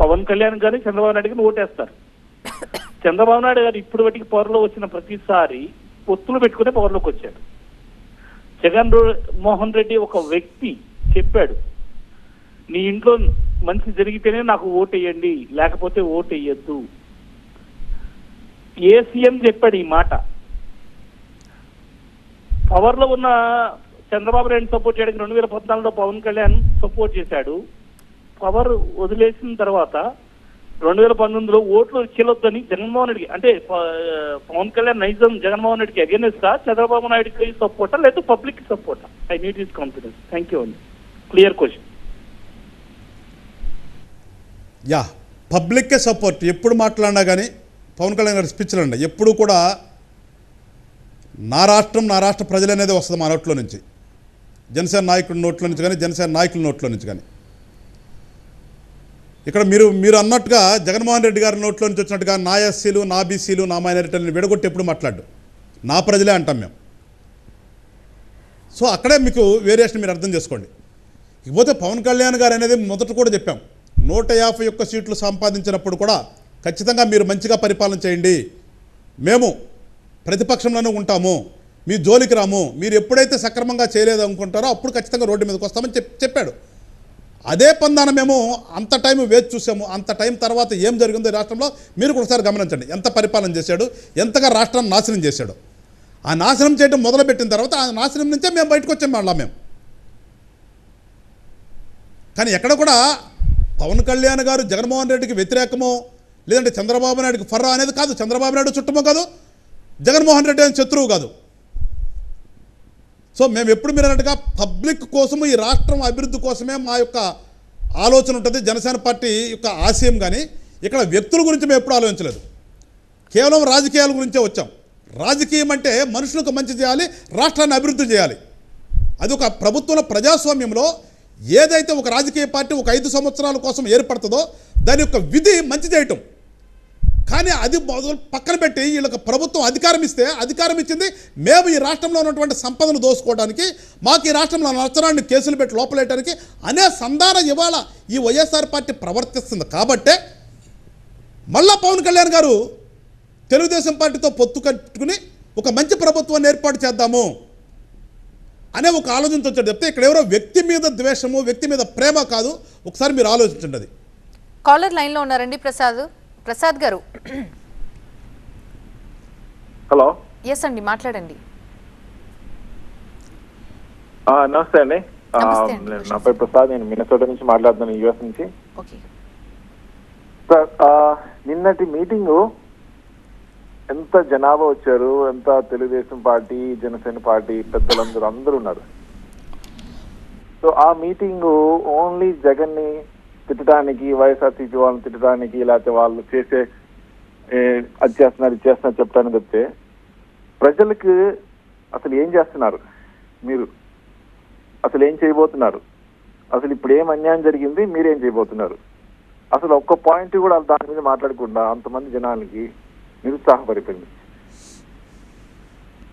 పవన్ కళ్యాణ్ గారి చంద్రబాబు నాయుడు గారిని ఓటేస్తారు. చంద్రబాబు నాయుడు గారు ఇప్పుడు వాటికి పవర్లో వచ్చిన ప్రతిసారి పొత్తులు పెట్టుకునే పవర్లోకి వచ్చాడు. జగన్మోహన్ రెడ్డి ఒక వ్యక్తి చెప్పాడు, నీ ఇంట్లో మంచి జరిగితేనే నాకు ఓటేయండి, లేకపోతే ఓటేయద్దు. ఏ సీఎం చెప్పాడు ఈ మాట? పవర్ లో ఉన్న చంద్రబాబు నాయుడు సపోర్ట్ చేయడానికి 2014లో పవన్ కళ్యాణ్ సపోర్ట్ చేశాడు. పవర్ వదిలేసిన తర్వాత 2019లో ఓట్లు చెల్లొద్దని జగన్మోహన్ రెడ్డికి, అంటే పవన్ కళ్యాణ్ నైజం జగన్మోహన్ రెడ్డికి అగేనెస్టా, చంద్రబాబు నాయుడుకి సపోర్టా, లేదా పబ్లిక్ సపోర్టా? I need his confidence. Thank you అండి. Clear question. యా, పబ్లిక్కే సపోర్ట్. ఎప్పుడు మాట్లాడినా కానీ పవన్ కళ్యాణ్ గారి స్పీచ్లు అండి ఎప్పుడు కూడా నా రాష్ట్రం, నా రాష్ట్ర ప్రజలు అనేది వస్తుంది మా నోట్లో నుంచి, జనసేన నాయకుడి నోట్లో నుంచి కానీ, జనసేన నాయకుల నోట్లో నుంచి కానీ. ఇక్కడ మీరు అన్నట్టుగా జగన్మోహన్ రెడ్డి గారి నోట్లో నుంచి వచ్చినట్టుగా నా ఎస్సీలు, నా బీసీలు, నా మైనారిటీలను విడగొట్టి ఎప్పుడు మాట్లాడు, నా ప్రజలే అంటాం మేము. సో అక్కడే మీకు వేరియేషన్ మీరు అర్థం చేసుకోండి. ఇకపోతే పవన్ కళ్యాణ్ గారు అనేది మొదట కూడా చెప్పాం, 151 సీట్లు సంపాదించినప్పుడు కూడా ఖచ్చితంగా మీరు మంచిగా పరిపాలన చేయండి, మేము ప్రతిపక్షంలోనే ఉంటాము, మీ జోలికి రాము, మీరు ఎప్పుడైతే సక్రమంగా చేయలేదు అనుకుంటారో అప్పుడు ఖచ్చితంగా రోడ్డు మీదకి వస్తామని చెప్పాడు. అదే పందాన మేము అంత టైం వేచి చూసాము. అంత టైం తర్వాత ఏం జరిగిందో రాష్ట్రంలో మీరు ఒకసారి గమనించండి. ఎంత పరిపాలన చేశాడు, ఎంతగా రాష్ట్రాన్ని నాశనం చేశాడు. ఆ నాశనం చేయడం మొదలుపెట్టిన తర్వాత ఆ నాశనం నుంచే మేము బయటకు వచ్చాం మళ్ళా మేము. కానీ ఎక్కడ కూడా పవన్ కళ్యాణ్ గారు జగన్మోహన్ రెడ్డికి వ్యతిరేకమో లేదంటే చంద్రబాబు నాయుడికి ఫర్రా అనేది కాదు. చంద్రబాబు నాయుడు చుట్టమో కాదు, జగన్మోహన్ రెడ్డి అని శత్రువు కాదు. సో మేము ఎప్పుడు మీరు అన్నట్టుగా పబ్లిక్ కోసము, ఈ రాష్ట్రం అభివృద్ధి కోసమే మా యొక్క ఆలోచన ఉంటుంది, జనసేన పార్టీ యొక్క ఆశయం. కానీ ఇక్కడ వ్యక్తుల గురించి మేము ఎప్పుడు ఆలోచించలేదు, కేవలం రాజకీయాల గురించే వచ్చాం. రాజకీయం అంటే మనుషులకు మంచి చేయాలి, రాష్ట్రాన్ని అభివృద్ధి చేయాలి. అది ఒక ప్రభుత్వంలో ప్రజాస్వామ్యంలో ఏదైతే ఒక రాజకీయ పార్టీ ఒక 5 సంవత్సరాల కోసం ఏర్పడుతుందో దాని యొక్క విధి మంచి చేయటం. కానీ అది పక్కన పెట్టి వీళ్ళకి ప్రభుత్వం అధికారం ఇస్తే, అధికారం ఇచ్చింది మేము ఈ రాష్ట్రంలో ఉన్నటువంటి సంపదను దోసుకోవడానికి, మాకు ఈ రాష్ట్రంలో నచ్చరాన్ని కేసులు పెట్టి లోపలేయడానికి అనే సంధానం ఇవాళ ఈ వైఎస్ఆర్ పార్టీ ప్రవర్తిస్తుంది. కాబట్టే మళ్ళా పవన్ కళ్యాణ్ గారు తెలుగుదేశం పార్టీతో పొత్తు కట్టుకుని ఒక మంచి ప్రభుత్వాన్ని ఏర్పాటు చేద్దాము అనే ఒక ఆలోచనతో వచ్చాడు చెప్తే ఇక్కడ ఎవరో వ్యక్తి మీద ద్వేషము, వ్యక్తి మీద ప్రేమ కాదు. ఒకసారి మీరు ఆలోచించండి. అది కాలర్ లైన్లో ఉన్నారండి ప్రసాద్ గారు. హలో, ఎస్ అండి, మాట్లాడండి. నమస్తే అండి. నా పేరు ప్రసాద్, నేను మినసోటా నుంచి మాట్లాడుతున్నాను, యుఎస్ నుంచి. ఓకే సార్, నిన్నటి మీటింగు ఎంత జనాభా వచ్చారు, ఎంత తెలుగుదేశం పార్టీ, జనసేన పార్టీ అందరూ ఉన్నారు. సో ఆ మీటింగు ఓన్లీ జగన్ ని తిట్టడానికి, వైఎస్ఆర్సీపీ వాళ్ళని తిట్టడానికి, లేకపోతే వాళ్ళు చేసే అది చేస్తున్నారు ఇది చేస్తున్నారు చెప్తానని చెప్తే ప్రజలకు అసలు ఏం చేస్తున్నారు, మీరు అసలు ఏం చేయబోతున్నారు, అసలు ఇప్పుడు ఏం అన్యాయం జరిగింది, మీరేం చేయబోతున్నారు, అసలు ఒక్క పాయింట్ కూడా దాని మీద మాట్లాడకుండా అంతమంది జనాలకి నిరుత్సాహపడిపోయింది.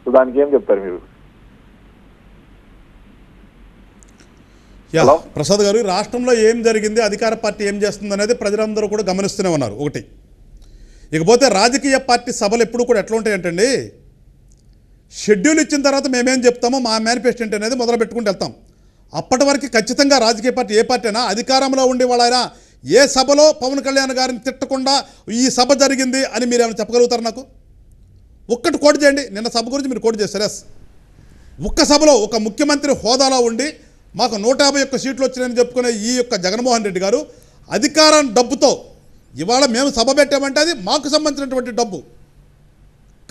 సో దానికి ఏం చెప్తారు మీరు? Yeah hello. ప్రసాద్ గారు, రాష్ట్రంలో ఏం జరిగింది, అధికార పార్టీ ఏం చేస్తుంది అనేది ప్రజలందరూ కూడా గమనిస్తూనే ఉన్నారు. ఒకటి, ఇకపోతే రాజకీయ పార్టీ సభలు ఎప్పుడు కూడా ఎట్లా ఉంటాయంటండి, షెడ్యూల్ ఇచ్చిన తర్వాత మేమేం చెప్తామో మా మేనిఫెస్టో ఏంటి అనేది మొదలు పెట్టుకుంటూ వెళ్తాం. అప్పటి వరకు ఖచ్చితంగా రాజకీయ పార్టీ ఏ పార్టీ అయినా అధికారంలో ఉండే వాళ్ళైనా ఏ సభలో పవన్ కళ్యాణ్ గారిని తిట్టకుండా ఈ సభ జరిగింది అని మీరు ఏమైనా చెప్పగలుగుతారు? నాకు ఒక్కటి కోట్ చేయండి. నిన్న సభ గురించి మీరు కోట్ చేస్తారు. ఎస్, ఒక్క సభలో ఒక ముఖ్యమంత్రి హోదాలో ఉండి మాకు 151 సీట్లు వచ్చినాయని చెప్పుకునే ఈ యొక్క జగన్మోహన్ రెడ్డి గారు అధికారం డబ్బుతో ఇవాళ మేము సభ పెట్టామంటే అది మాకు సంబంధించినటువంటి డబ్బు,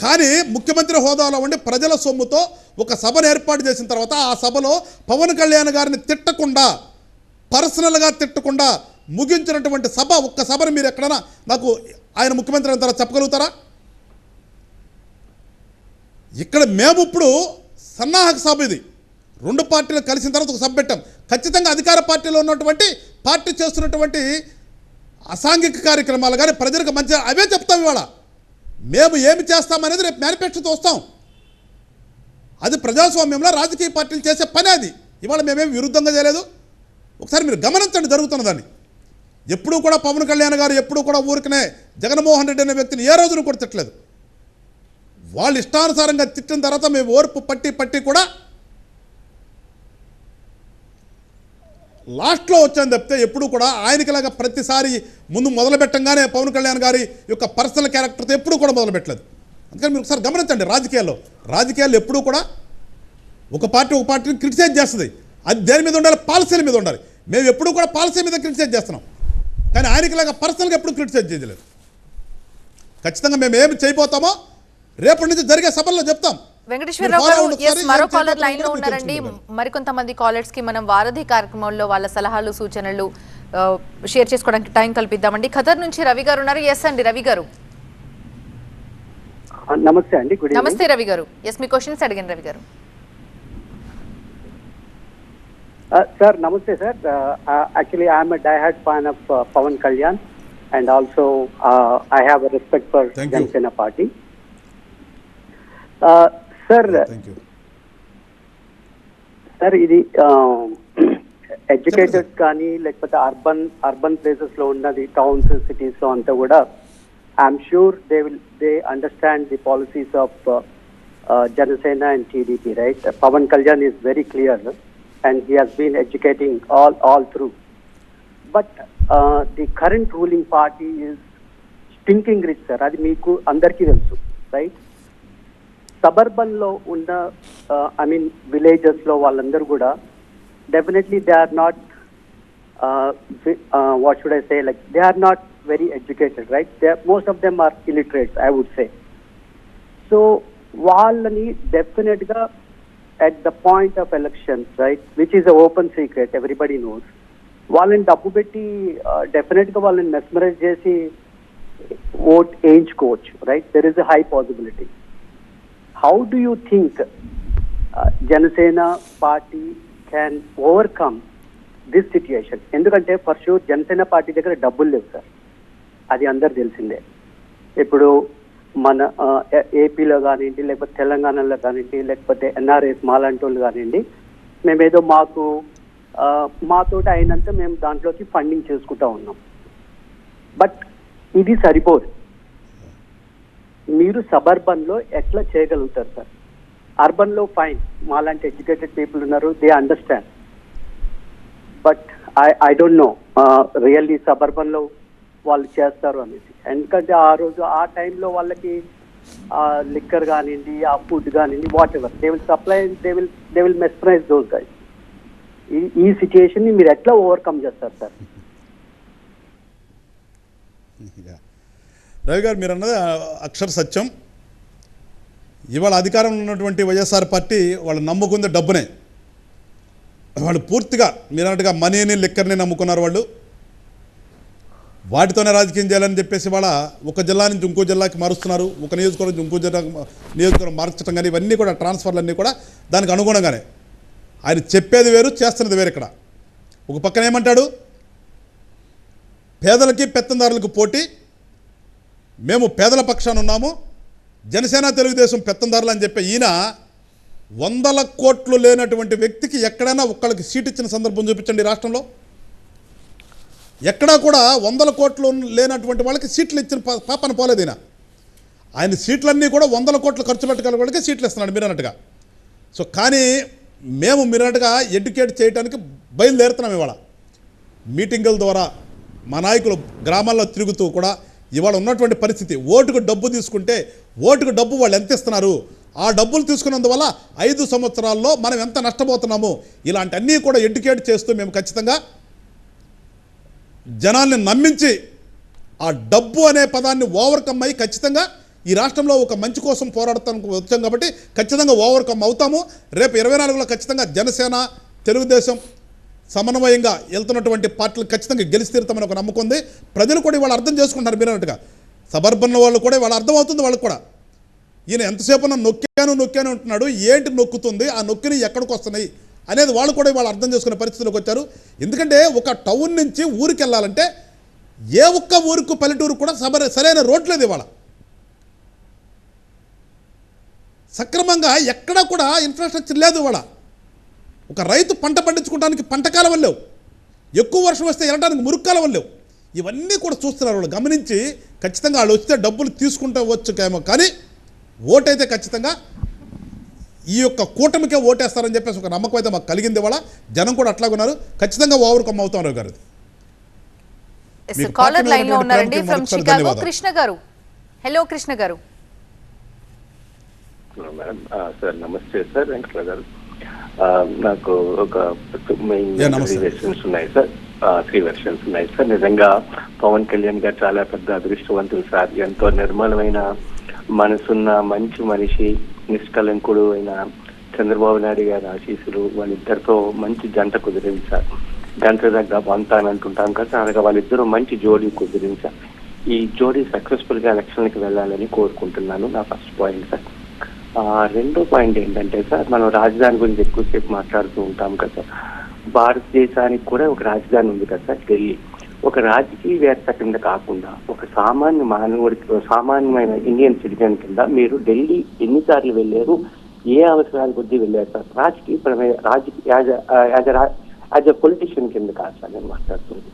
కానీ ముఖ్యమంత్రి హోదాలో ఉండి ప్రజల సొమ్ముతో ఒక సభను ఏర్పాటు చేసిన తర్వాత ఆ సభలో పవన్ కళ్యాణ్ గారిని తిట్టకుండా, పర్సనల్గా తిట్టకుండా ముగించినటువంటి సభ, ఒక్క సభను మీరు ఎక్కడైనా నాకు ఆయన ముఖ్యమంత్రి అయిన తర్వాత చెప్పగలుగుతారా? ఇక్కడ మేము ఇప్పుడు సన్నాహక సభ, ఇది 2 పార్టీలు కలిసిన తర్వాత ఒక సభ పెట్టాం. ఖచ్చితంగా అధికార పార్టీలో ఉన్నటువంటి పార్టీ చేస్తున్నటువంటి అసాంఘిక కార్యక్రమాలు కానీ ప్రజలకు మంచి అవే చెప్తాం. ఇవాళ మేము ఏమి చేస్తామనేది రేపు మేనిఫెస్టోతో వస్తాం. అది ప్రజాస్వామ్యంలో రాజకీయ పార్టీలు చేసే పని. అది ఇవాళ మేమేమి విరుద్ధంగా చేయలేదు. ఒకసారి మీరు గమనించండి జరుగుతున్న దాన్ని. ఎప్పుడూ కూడా పవన్ కళ్యాణ్ గారు ఎప్పుడూ కూడా ఊరికనే జగన్మోహన్ రెడ్డి అనే వ్యక్తిని ఏ రోజును కూడా తిట్టలేదు. వాళ్ళు ఇష్టానుసారంగా తిట్టిన తర్వాత మేము ఓర్పు పట్టి కూడా లాస్ట్లో వచ్చాను తప్పితే ఎప్పుడు కూడా ఆయనకిలాగా ప్రతిసారి ముందు మొదలు పెట్టంగానే పవన్ కళ్యాణ్ గారి యొక్క పర్సనల్ క్యారెక్టర్తో ఎప్పుడు కూడా మొదలు పెట్టలేదు. అందుకని మీరు ఒకసారి గమనించండి, రాజకీయాల్లో ఎప్పుడూ కూడా ఒక పార్టీని క్రిటిసైజ్ చేస్తుంది. అది దేని మీద ఉండాలి? పాలసీల మీద ఉండాలి. మేము ఎప్పుడూ కూడా పాలసీ మీద క్రిటిసైజ్ చేస్తున్నాం, కానీ ఆయనకిలాగా పర్సనల్గా ఎప్పుడు క్రిటిసైజ్ చేయలేదు. ఖచ్చితంగా మేము ఏమి చేయబోతామో రేపటి నుంచి జరిగే సభల్లో చెప్తాం. వెంకటేశ్వరరావు గారు, ఎస్, మరో కాలర్ లైన్ లో ఉన్నారండి. మరికొంతమంది కాలర్స్ కి మనం వారధి కార్యక్రమంలో వాళ్ళ సలహాలు సూచనలు షేర్ చేసుకోవడానికి టైం కల్పిద్దామండి. ఖతర్ నుంచి రవి గారు ఉన్నారు. ఎస్ అండి, రవి గారు. నమస్తే అండి. నమస్తే రవి గారు. ఎస్, మీ క్వశ్చన్స్ అడిగాను రవి గారు. సార్ నమస్తే sir. Actually I'm a diehard fan of Pawan Kalyan and also I have a respect for Janasena party. Sir ఇది ఎడ్యుకేటెడ్ కానీ లేకపోతే అర్బన్ ప్లేసెస్ లో ఉన్నది, టౌన్స్ సిటీస్ లో అంతా కూడా I'm sure they understand the policies of Janasena and TDP, right? Pawan Kalyan is very clear and he has been educating all through, but the current ruling party is stinking rich, sir. Adi meeku andarki telusu, right? Suburban lo unna I mean villages lo vallandaru kuda definitely they are not what should I say, like they are not very educated, right? Most of them are illiterate, I would say. So vallani definite ga at the point of elections, right, which is an open secret, everybody knows, వాళ్ళని డబ్బు పెట్టి డెఫినెట్గా వాళ్ళని mesmerise చేసి vote వేయించుకోవచ్చు, right? There is a high possibility. How do you think Janasena party can overcome this situation? ఎందుకంటే for sure Janasena party దగ్గర డబ్బులు లేవు సార్, అది అందరు తెలిసిందే. ఇప్పుడు మన ఏపీలో కానివ్వండి, లేకపోతే తెలంగాణలో కానివ్వండి, లేకపోతే ఎన్ఆర్ఎస్ మాలాంటి వాళ్ళు కానివ్వండి, మేమేదో మాతోటి అయినంత మేము దాంట్లోకి ఫండింగ్ చేసుకుంటా ఉన్నాం. బట్ ఇది సరిపోదు. మీరు సబర్బన్లో ఎట్లా చేయగలుగుతారు సార్? అర్బన్లో ఫైన్, మాలాంటి ఎడ్యుకేటెడ్ పీపుల్ ఉన్నారు, they understand. But I don't know really సబర్బన్లో వాళ్ళు చేస్తారు అనేసి. ఎందుకంటే ఆ రోజు ఆ టైంలో వాళ్ళకి లిక్కర్ కానివ్వండి, ఆ ఫుడ్ కానివ్వండి, whatever they will supply, they will mesmerise those guys. ఈ సిచ్యుయేషన్ ని మీరు ఎట్లా ఓవర్కమ్ చేస్తారు సార్? రవి గారు, మీరు అన్నది అక్షర సత్యం. ఇవాళ అధికారంలో ఉన్నటువంటి వైఎస్ఆర్ పార్టీ వాళ్ళు నమ్ముకుంది డబ్బునే. వాళ్ళు పూర్తిగా మీరు అన్నట్టుగా మనీని, లిక్కర్ని నమ్ముకున్నారు. వాళ్ళు వాటితోనే రాజకీయం చేయాలని చెప్పేసి వాళ్ళ ఒక జిల్లా నుంచి ఇంకో జిల్లాకి మారుస్తున్నారు, ఒక నియోజకవర్గం నుంచి ఇంకో నియోజకవర్గం మార్చడం కానీ ఇవన్నీ కూడా ట్రాన్స్ఫర్లు అన్నీ కూడా దానికి అనుగుణంగానే. ఆయన చెప్పేది వేరు, చేస్తున్నది వేరు. ఇక్కడ ఒక పక్కన ఏమంటాడు, పేదలకి పెత్తందారులకు పోటీ, మేము పేదల పక్షాన ఉన్నాము, జనసేన తెలుగుదేశం పెత్తందారులు అని చెప్పి ఈయన 100 కోట్లు లేనటువంటి వ్యక్తికి ఎక్కడైనా ఒక్కళ్ళకి సీట్ ఇచ్చిన సందర్భం చూపించండి ఈ రాష్ట్రంలో. ఎక్కడా కూడా 100 కోట్లు లేనటువంటి వాళ్ళకి సీట్లు ఇచ్చిన పాపన పోలేదు ఈయన. ఆయన సీట్లన్నీ కూడా 100 కోట్లు ఖర్చు పెట్టగల వాళ్ళకి సీట్లు ఇస్తున్నాడు మీరు అన్నట్టుగా. సో కానీ మేము మీరు అన్నట్టుగా ఎడ్యుకేట్ చేయడానికి బయలుదేరుతున్నాం ఇవాళ. మీటింగుల ద్వారా మా నాయకులు గ్రామాల్లో తిరుగుతూ కూడా ఇవాళ ఉన్నటువంటి పరిస్థితి, ఓటుకు డబ్బు తీసుకుంటే ఓటుకు డబ్బు వాళ్ళు ఎంత ఇస్తున్నారు, ఆ డబ్బులు తీసుకున్నందువల్ల 5 సంవత్సరాల్లో మనం ఎంత నష్టపోతున్నాము, ఇలాంటి అన్నీ కూడా ఎడ్యుకేట్ చేస్తూ మేము ఖచ్చితంగా జనాల్ని నమ్మించి ఆ డబ్బు అనే పదాన్ని ఓవర్కమ్ అయ్యి ఖచ్చితంగా ఈ రాష్ట్రంలో ఒక మంచి కోసం పోరాడటానికి వచ్చాం కాబట్టి ఖచ్చితంగా ఓవర్కమ్ అవుతాము. రేపు 24లో ఖచ్చితంగా జనసేన తెలుగుదేశం సమన్వయంగా వెళ్తున్నటువంటి పార్టీలు ఖచ్చితంగా గెలిచి తీరుతామని ఒక నమ్మకం ఉంది. ప్రజలు కూడా వాళ్ళు అర్థం చేసుకుంటారు మీరు అన్నట్టుగా. సబర్బన్ వాళ్ళు కూడా వాళ్ళు అర్థం అవుతుంది వాళ్ళకు కూడా. ఈయన ఎంతసేపు నొక్కాను అంటున్నాడు, ఏంటి నొక్కుతుంది, ఆ నొక్కిని ఎక్కడికి వస్తున్నాయి అనేది వాళ్ళు కూడా వాళ్ళు అర్థం చేసుకునే పరిస్థితిలోకి వచ్చారు. ఎందుకంటే ఒక టౌన్ నుంచి ఊరికి వెళ్ళాలంటే ఏ ఒక్క ఊరికి పల్లెటూరు కూడా సరైన రోడ్ లేదు ఇవాళ. సక్రమంగా ఎక్కడా కూడా ఇన్ఫ్రాస్ట్రక్చర్ లేదు ఇవాళ. ఒక రైతు పంట పండించుకోవడానికి పంట కాలం లేవు, ఎక్కువ వర్షం వస్తే వెళ్ళడానికి మురుగు కాలం లేవు. ఇవన్నీ కూడా చూస్తున్నారు వాళ్ళు గమనించి ఖచ్చితంగా వాళ్ళు వస్తే డబ్బులు తీసుకుంటూ వచ్చుకేమో కానీ ఓటైతే ఖచ్చితంగా ఈ యొక్క కూటమికే ఓటేస్తారని చెప్పేసి ఒక నమ్మకం అయితే మాకు కలిగింది ఇవాళ. జనం కూడా అట్లాగున్నారు, ఖచ్చితంగా ఓవర్కమ్ అవుతారు గారు. కాలర్ లైన్ లో ఉన్నారండి ఫ్రమ్ చికాగో, కృష్ణ గారు. హలో కృష్ణ గారు. మేడం సార్ నమస్తే సార్. వెంకటరావు గారు, నాకు ఒక వెర్షన్స్ ఉన్నాయి సార్, 3 వెర్షన్స్ ఉన్నాయి సార్. నిజంగా పవన్ కళ్యాణ్ గారు చాలా పెద్ద అదృష్టవంతులు సార్. ఎంతో నిర్మలమైన మనసున్న మంచి మనిషి, నిష్కలంకుడు అయిన చంద్రబాబు నాయుడు గారి ఆశీస్సులు వాళ్ళిద్దరితో మంచి జంట కుదిరింది సార్. గంట దగ్గర వంతా అని అంటుంటాం కదా, అలాగే వాళ్ళిద్దరూ మంచి జోడీ కుదిరింది సార్. ఈ జోడీ సక్సెస్ఫుల్ గా ఎలక్షన్కి వెళ్ళాలని కోరుకుంటున్నాను. నా ఫస్ట్ పాయింట్ సార్. రెండో పాయింట్ ఏంటంటే సార్, మనం రాజధాని గురించి ఎక్కువసేపు మాట్లాడుతూ ఉంటాం కదా. భారతదేశానికి కూడా ఒక రాజధాని ఉంది కదా సార్, ఢిల్లీ. ఒక రాజకీయవేత్త కింద కాకుండా ఒక సామాన్య మానవుడికి, సామాన్యమైన ఇండియన్ సిటిజన్ కింద మీరు ఢిల్లీ ఎన్నిసార్లు వెళ్ళారు, ఏ అవసరాల కొద్దీ వెళ్ళారు సార్? యాజ్ అ పొలిటీషియన్ కింద కాదు సార్ నేను మాట్లాడుతుంది.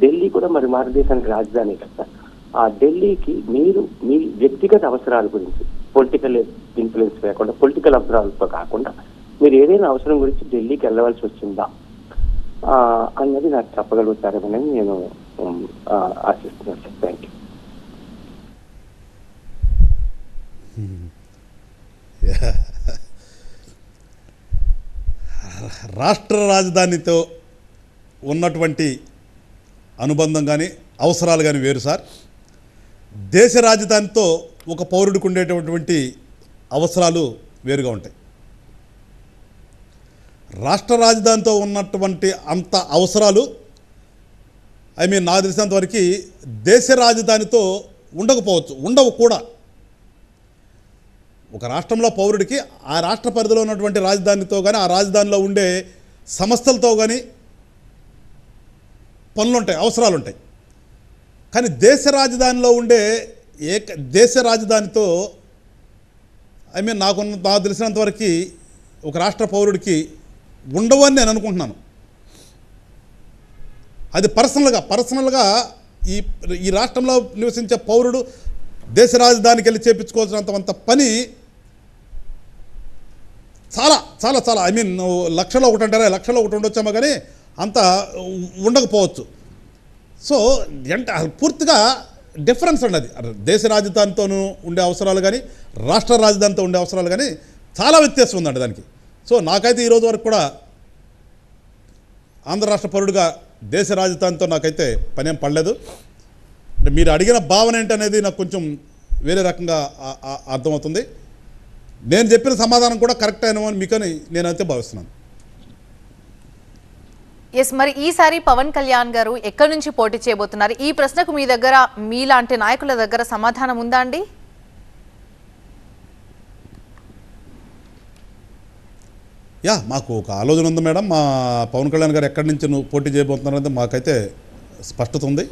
ఢిల్లీ కూడా మరి భారతదేశానికి రాజధాని కదా సార్. ఆ ఢిల్లీకి మీరు మీ వ్యక్తిగత అవసరాల గురించి, పొలిటికల్ ఇన్ఫ్లుయెన్స్ లేకుండా, పొలిటికల్ అవసరాలతో కాకుండా మీరు ఏదైనా అవసరం గురించి ఢిల్లీకి వెళ్ళవలసి వచ్చిందా అన్నది నాకు చెప్పగలుగుతారని నేను ఆశిస్తున్నాను సార్. Thank you. రాష్ట్ర రాజధానితో ఉన్నటువంటి అనుబంధం కానీ అవసరాలు కానీ వేరు సార్. దేశ రాజధానితో ఒక పౌరుడికి ఉండేటటువంటి అవసరాలు వేరుగా ఉంటాయి. రాష్ట్ర రాజధానితో ఉన్నటువంటి అంత అవసరాలు నాకు తెలిసినంత వరకు దేశ రాజధానితో ఉండకపోవచ్చు, ఉండవు కూడా. ఒక రాష్ట్రంలో పౌరుడికి ఆ రాష్ట్ర పరిధిలో ఉన్నటువంటి రాజధానితో కానీ, ఆ రాజధానిలో ఉండే సంస్థలతో కానీ పనులు ఉంటాయి, అవసరాలు ఉంటాయి. కానీ దేశ రాజధానిలో ఉండే దేశ రాజధానితో నాకు తెలిసినంత వరకు ఒక రాష్ట్ర పౌరుడికి ఉండవని నేను అనుకుంటున్నాను. అది పర్సనల్గా ఈ రాష్ట్రంలో నివసించే పౌరుడు దేశ రాజధానికి వెళ్ళి చేయించుకోవాల్సినంత పని చాలా చాలా చాలా లక్షలో ఒకటి అంటారా, లక్షలో ఒకటి ఉండొచ్చామో కానీ అంత ఉండకపోవచ్చు. సో పూర్తిగా డిఫరెన్స్ ఉండదు. దేశ రాజధానితోనూ ఉండే అవసరాలు కానీ, రాష్ట్ర రాజధానితో ఉండే అవసరాలు కానీ చాలా వ్యత్యాసం ఉందండి దానికి. సో నాకైతే ఈరోజు వరకు కూడా ఆంధ్ర రాష్ట్ర పౌరుడిగా దేశ రాజధానితో నాకైతే పనేం పడలేదు. అంటే మీరు అడిగిన భావన ఏంటనేది నాకు కొంచెం వేరే రకంగా అర్థమవుతుంది. నేను చెప్పిన సమాధానం కూడా కరెక్ట్ అయినమని మీకని నేనైతే భావిస్తున్నాను. ఎస్, మరి ఈసారి పవన్ కళ్యాణ్ గారు ఎక్కడి నుంచి పోటీ చేయబోతున్నారు? ఈ ప్రశ్నకు మీ దగ్గర, మీలాంటి నాయకుల దగ్గర సమాధానం ఉందా అండి? మాకు ఒక ఆలోచన ఉంది మేడం. మా పవన్ కళ్యాణ్ గారు ఎక్కడి నుంచి పోటీ చేయబోతున్నారంటే మాకైతే స్పష్టత ఉంది.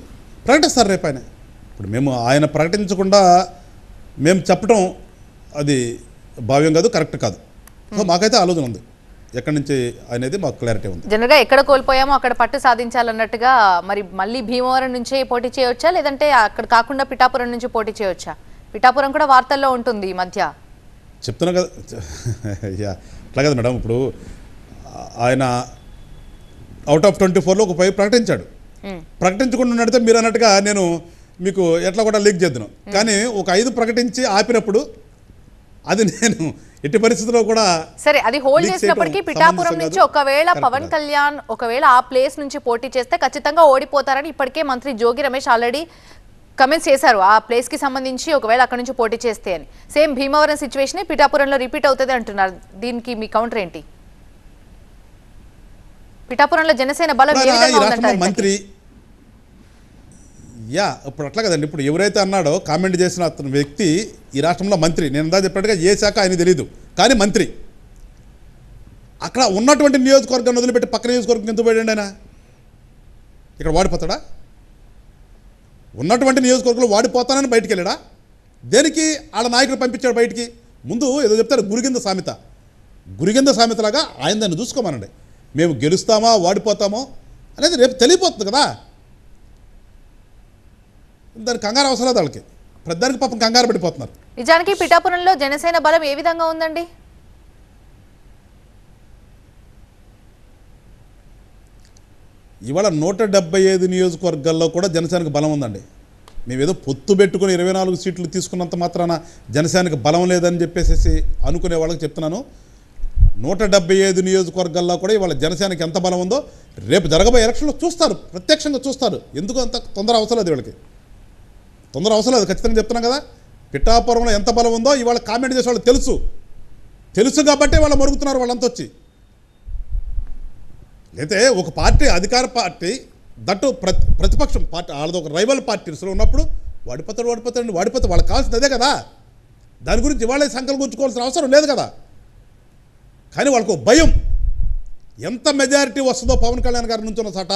ప్రకటిస్తారు రేపు ఆయన. ఇప్పుడు మేము ఆయన ప్రకటించకుండా మేము చెప్పడం అది భావ్యం కాదు, కరెక్ట్ కాదు. సో మాకైతే ఆలోచన ఉంది ఎక్కడి నుంచి అనేది మాకు క్లారిటీ ఉంది. జనరల్గా ఎక్కడ కోల్పోయామో అక్కడ పట్టు సాధించాలన్నట్టుగా మరి మళ్ళీ భీమవరం నుంచే పోటీ చేయవచ్చా, లేదంటే అక్కడ కాకుండా పిఠాపురం నుంచి పోటీ చేయవచ్చా? పిఠాపురం కూడా వార్తల్లో ఉంటుంది ఈ మధ్య. చెప్తున్నా కదా యా అట్లా కదా మేడం. ఇప్పుడు ఆయన అవుట్ ఆఫ్ 24లో ఒక 5 ప్రకటించాడు. ప్రకటించకుండా ఉన్నట్టే మీరు అన్నట్టుగా నేను మీకు ఎట్లా కూడా లీక్ చేద్దాను. కానీ ఒక 5 ప్రకటించి ఆపినప్పుడు అది నేను ఎట్టి పరిస్థితుల్లో కూడా సరే, అది హోల్డ్ చేసినప్పటికీ పిఠాపురం నుంచి ఒకవేళ పవన్ కళ్యాణ్ ఒకవేళ ఆ ప్లేస్ నుంచి పోటీ చేస్తే ఖచ్చితంగా ఓడిపోతారని ఇప్పటికే మంత్రి జోగి రమేష్ ఆల్రెడీ కమెంట్స్ చేశారు. ఆ ప్లేస్ కి సంబంధించి ఒకవేళ అక్కడ నుంచి పోటీ చేస్తే అని. సేమ్ భీమవరం సిచ్యువేషన్ పిఠాపురంలో రిపీట్ అవుతుంది అంటున్నారు. దీనికి మీ కౌంటర్ ఏంటి? పిఠాపురంలో జనసేన బలం ఏ విధంగా ఉందంటారు? మంత్రి యా ఇప్పుడు అట్లా కదండి. ఇప్పుడు ఎవరైతే అన్నాడో కామెంట్ చేసిన అతని వ్యక్తి ఈ రాష్ట్రంలో మంత్రి. నేను ఇందా చెప్పినట్టుగా ఏ శాఖ ఆయన తెలియదు, కానీ మంత్రి. అక్కడ ఉన్నటువంటి నియోజకవర్గాన్ని వదిలిపెట్టి పక్క నియోజకవర్గం ఎంత పోయాడు ఆయన? ఇక్కడ వాడిపోతాడా? ఉన్నటువంటి నియోజకవర్గంలో వాడిపోతానని బయటికి వెళ్ళాడా? దేనికి వాళ్ళ నాయకుడు పంపించాడు బయటికి? ముందు ఏదో చెప్తారు గురిగింద సామెత. గురిగింద సామెతలాగా ఆయన దాన్ని చూసుకోమనండి. మేము గెలుస్తామా వాడిపోతామో అనేది రేపు తెలియపోతుంది కదా. దానికి కంగారు అవసరం లేదు వాళ్ళకి. ప్రతిదానికి పాపం కంగారు పడిపోతున్నారు. నిజానికి పిఠాపురంలో జనసేన బలం ఏ విధంగా ఉందండి? ఇవాళ 175 నియోజకవర్గాల్లో కూడా జనసేనకు బలం ఉందండి. మేమేదో పొత్తు పెట్టుకుని 24 సీట్లు తీసుకున్నంత మాత్రాన జనసేనకు బలం లేదని చెప్పేసి అనుకునే వాళ్ళకి చెప్తున్నాను. 175 నియోజకవర్గాల్లో కూడా ఇవాళ జనసేనకి ఎంత బలం ఉందో రేపు జరగబోయే ఎలక్షన్లో చూస్తారు, ప్రత్యక్షంగా చూస్తారు. ఎందుకు అంత తొందర అవసరం లేదు వీళ్ళకి, తొందర అవసరం లేదు. ఖచ్చితంగా చెప్తున్నాం కదా. పిఠాపురంలో ఎంత బలం ఉందో ఇవాళ కామెంట్ చేసే వాళ్ళు తెలుసు కాబట్టి వాళ్ళు మరుగుతున్నారు వాళ్ళంతా వచ్చి. అయితే ఒక పార్టీ అధికార పార్టీ దట్టు ప్రతిపక్షం పార్టీ వాళ్ళది ఒక రైవల్ పార్టీస్లో ఉన్నప్పుడు వాడిపోతాడు వాళ్ళకి కావాల్సింది అదే కదా. దాని గురించి వాళ్ళే సంకల్పం గుర్చుకోవాల్సిన అవసరం లేదు కదా. కానీ వాళ్ళకు భయం, ఎంత మెజారిటీ వస్తుందో పవన్ కళ్యాణ్ గారి నుంచి ఉన్న సట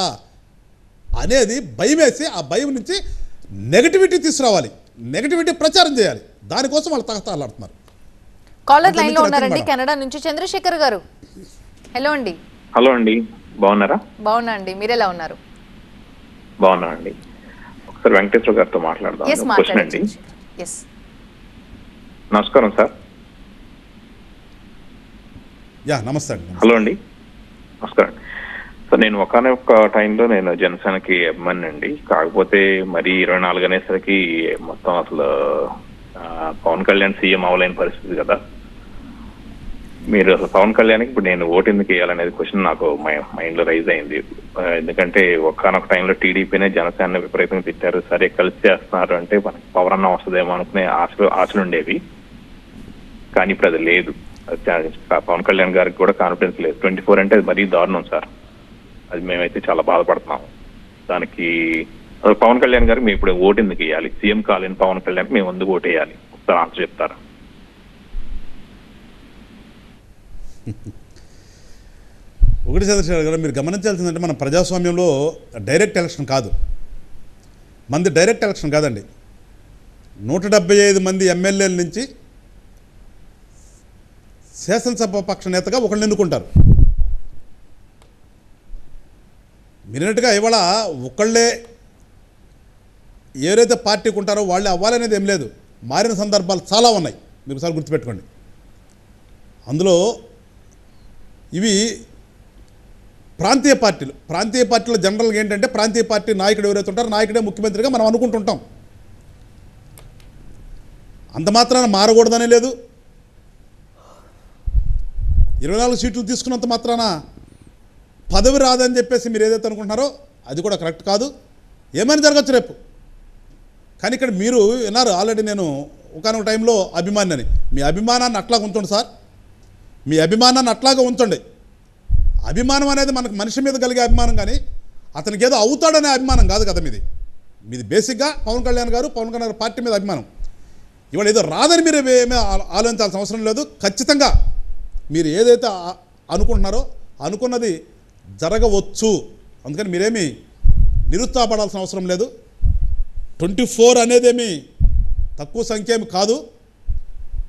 అనేది భయం వేసి ఆ భయం నుంచి నెగటివిటీ తీసుకురావాలి, నెగటివిటీ ప్రచారం చేయాలి. దానికోసం వాళ్ళు తహతలాడుతున్నారు. కాలర్ లైన్లో ఉన్నారండి కెనడా నుంచి చంద్రశేఖర్ గారు. హలో అండి. హలో అండి, బాగున్నారా? బాగున్నా అండి, మీరు ఎలా ఉన్నారు? బాగున్నా అండి. ఒకసారి వెంకటేశ్వర గారితో మాట్లాడదాం. క్వశ్చన్ అండి. నమస్కారం సార్. యా నమస్తే అండి. హలో అండి, నమస్కారం. సార్ నేను ఒకనొక టైంలో నేను జనసేనకి అభిమాని అండి. కాకపోతే మరి 24 అనేసరికి మొత్తం అసలు పవన్ కళ్యాణ్ సీఎం అవ్వలేని పరిస్థితి కదా. మీరు అసలు పవన్ కళ్యాణ్కి ఇప్పుడు నేను ఓటు ఎందుకు వేయాలనేది క్వశ్చన్ నాకు మైండ్లో రైజ్ అయింది. ఎందుకంటే ఒకనొక టైంలో టీడీపీనే జనసేన విపరీతంగా తిట్టారు. సరే కలిసి చేస్తున్నారు అంటే మనకి పవర్ అన్న వస్తుందేమో అనుకునే ఆశలు ఉండేవి. కానీ ఇప్పుడు అది లేదు. పవన్ కళ్యాణ్ గారికి కూడా కాన్ఫిడెన్స్ లేదు. 24 అంటే అది మరీ దారుణం సార్. అది మేమైతే చాలా బాధపడుతున్నాము. దానికి పవన్ కళ్యాణ్ గారికి మేము ఇప్పుడు ఓటు ఎందుకు వేయాలి? సీఎం కాలేని పవన్ కళ్యాణ్కి మేము ఎందుకు ఓటు వేయాలి? ఒకసారి ఆన్సర్ చెప్తారా? ఒకటి చంద్రశేఖర్ గారు, మీరు గమనించాల్సిందంటే మన ప్రజాస్వామ్యంలో డైరెక్ట్ ఎలక్షన్ కాదు. మంది డైరెక్ట్ ఎలక్షన్ కాదండి. 175 మంది ఎమ్మెల్యేల నుంచి శాసనసభ పక్ష నేతగా ఒకళ్ళు ఎన్నుకుంటారు. మీరన్నట్టుగా ఇవాళ ఒకళ్ళే ఎవరైతే పార్టీకి ఉంటారో వాళ్ళే అవ్వాలనేది ఏం లేదు. మారిన సందర్భాలు చాలా ఉన్నాయి, మీరు ఒకసారి గుర్తుపెట్టుకోండి. అందులో ఇవి ప్రాంతీయ పార్టీలో జనరల్గా ఏంటంటే ప్రాంతీయ పార్టీ నాయకుడు ఎవరైతే ఉంటారో నాయకుడే ముఖ్యమంత్రిగా మనం అనుకుంటుంటాం. అంత మాత్రాన మారకూడదనే లేదు. 24 సీట్లు తీసుకున్నంత మాత్రాన పదవి రాదని చెప్పేసి మీరు ఏదైతే అనుకుంటున్నారో అది కూడా కరెక్ట్ కాదు. ఏమైనా జరగచ్చు రేపు. కానీ ఇక్కడ మీరు విన్నారు ఆల్రెడీ నేను ఒకనొక టైంలో అభిమాని అని. మీ అభిమానాన్ని అట్లాగా ఉంచండి సార్, మీ అభిమానాన్ని అట్లాగా ఉంచండి. అభిమానం అనేది మనకు మనిషి మీద కలిగే అభిమానం, కానీ అతనికి ఏదో అవుతాడనే అభిమానం కాదు కదా మీది బేసిక్గా పవన్ కళ్యాణ్ గారు పార్టీ మీద అభిమానం. ఇవాళ ఏదో రాదని మీరు ఏమీ ఆలోచించాల్సిన అవసరం లేదు. ఖచ్చితంగా మీరు ఏదైతే అనుకుంటున్నారో అనుకున్నది జరగవచ్చు. అందుకని మీరేమీ నిరుత్సాహపడాల్సిన అవసరం లేదు. 24 అనేదేమి తక్కువ సంఖ్య ఏమి కాదు.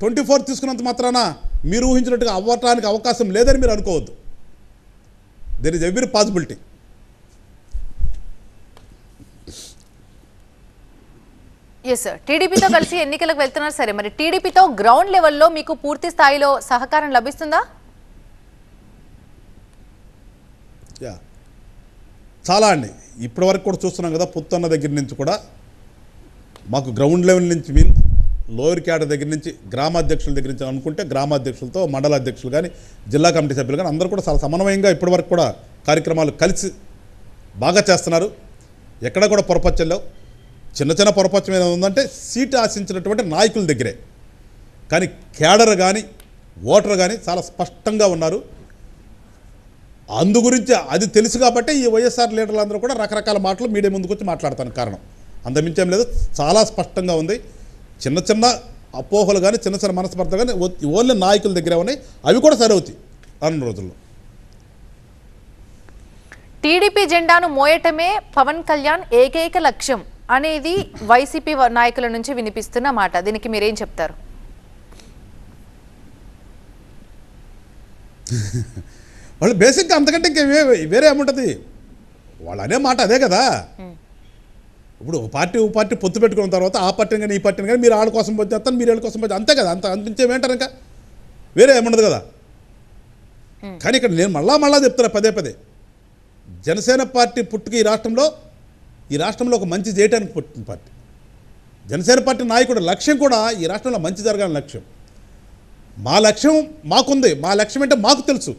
24 తీసుకున్నంత మాత్రాన మీరు ఊహించినట్టుగా అవ్వటానికి అవకాశం లేదని మీరు అనుకోవద్దు. There is every possibility. Yes sir, టీడీపీతో కలిసి ఎన్నికలకు వెళ్తున్నారు సరే, మరి టీడీపీతో గ్రౌండ్ లెవెల్లో మీకు పూర్తి స్థాయిలో సహకారం లభిస్తుందా? చాలా అండి. ఇప్పటి వరకు కూడా చూస్తున్నాం కదా, పుత్తన్న దగ్గర నుంచి కూడా మాకు గ్రౌండ్ లెవెల్ నుంచి మీన్ లోయర్ క్యాడర్ దగ్గర నుంచి గ్రామాధ్యక్షుల దగ్గర నుంచి అనుకుంటే గ్రామాధ్యక్షులతో మండల అధ్యక్షులు కానీ జిల్లా కమిటీ సభ్యులు కానీ అందరూ కూడా చాలా సమన్వయంగా ఇప్పటివరకు కూడా కార్యక్రమాలు కలిసి బాగా చేస్తున్నారు. ఎక్కడ కూడా పొరపచ్చలేవు. చిన్న చిన్న పొరపచ్చం ఏదైనా ఉందంటే సీటు ఆశించినటువంటి నాయకుల దగ్గరే, కానీ క్యాడర్ కానీ ఓటర్ కానీ చాలా స్పష్టంగా ఉన్నారు. అందు గురించి అది తెలుసు కాబట్టి ఈ వైఎస్ఆర్ లీడర్లు అందరూ కూడా రకరకాల మాటలు మీడియా ముందుకు వచ్చి మాట్లాడతాను. కారణం అంతమించేం లేదు, చాలా స్పష్టంగా ఉంది. చిన్న చిన్న అపోహలు కానీ చిన్న చిన్న మనస్పర్ధలు కానీ ఓన్లీ నాయకుల దగ్గరే ఉన్నాయి. అవి కూడా సరవుతాయి అన్న రోజుల్లో. టీడీపీ జెండాను మోయటమే పవన్ కళ్యాణ్ ఏకైక లక్ష్యం అనేది వైసీపీ నాయకుల నుంచి వినిపిస్తున్న మాట. దీనికి మీరేం చెప్తారు? వాళ్ళు బేసిక్గా అంతకంటే ఇంకే వేరే ఏముంటుంది, వాళ్ళు అనే మాట అదే కదా. ఇప్పుడు ఓ పార్టీ పొత్తు పెట్టుకున్న తర్వాత ఆ పార్టీని కానీ ఈ పార్టీని కానీ మీరు ఆళ్ళ కోసం వచ్చేస్తాను, మీరు వాళ్ళ కోసం వచ్చి అంతే కదా. అంత అనిపించేమేంటారు, ఇంకా వేరే ఏముండదు కదా. కానీ ఇక్కడ నేను మళ్ళా చెప్తున్నా పదే జనసేన పార్టీ పుట్టుక ఈ రాష్ట్రంలో ఒక మంచి చేయడానికి పుట్టిన పార్టీ. జనసేన పార్టీ నాయకుడు లక్ష్యం కూడా ఈ రాష్ట్రంలో మంచి జరగాలని లక్ష్యం. మా లక్ష్యం మాకుంది. మా లక్ష్యం అంటే మాకు తెలుసు.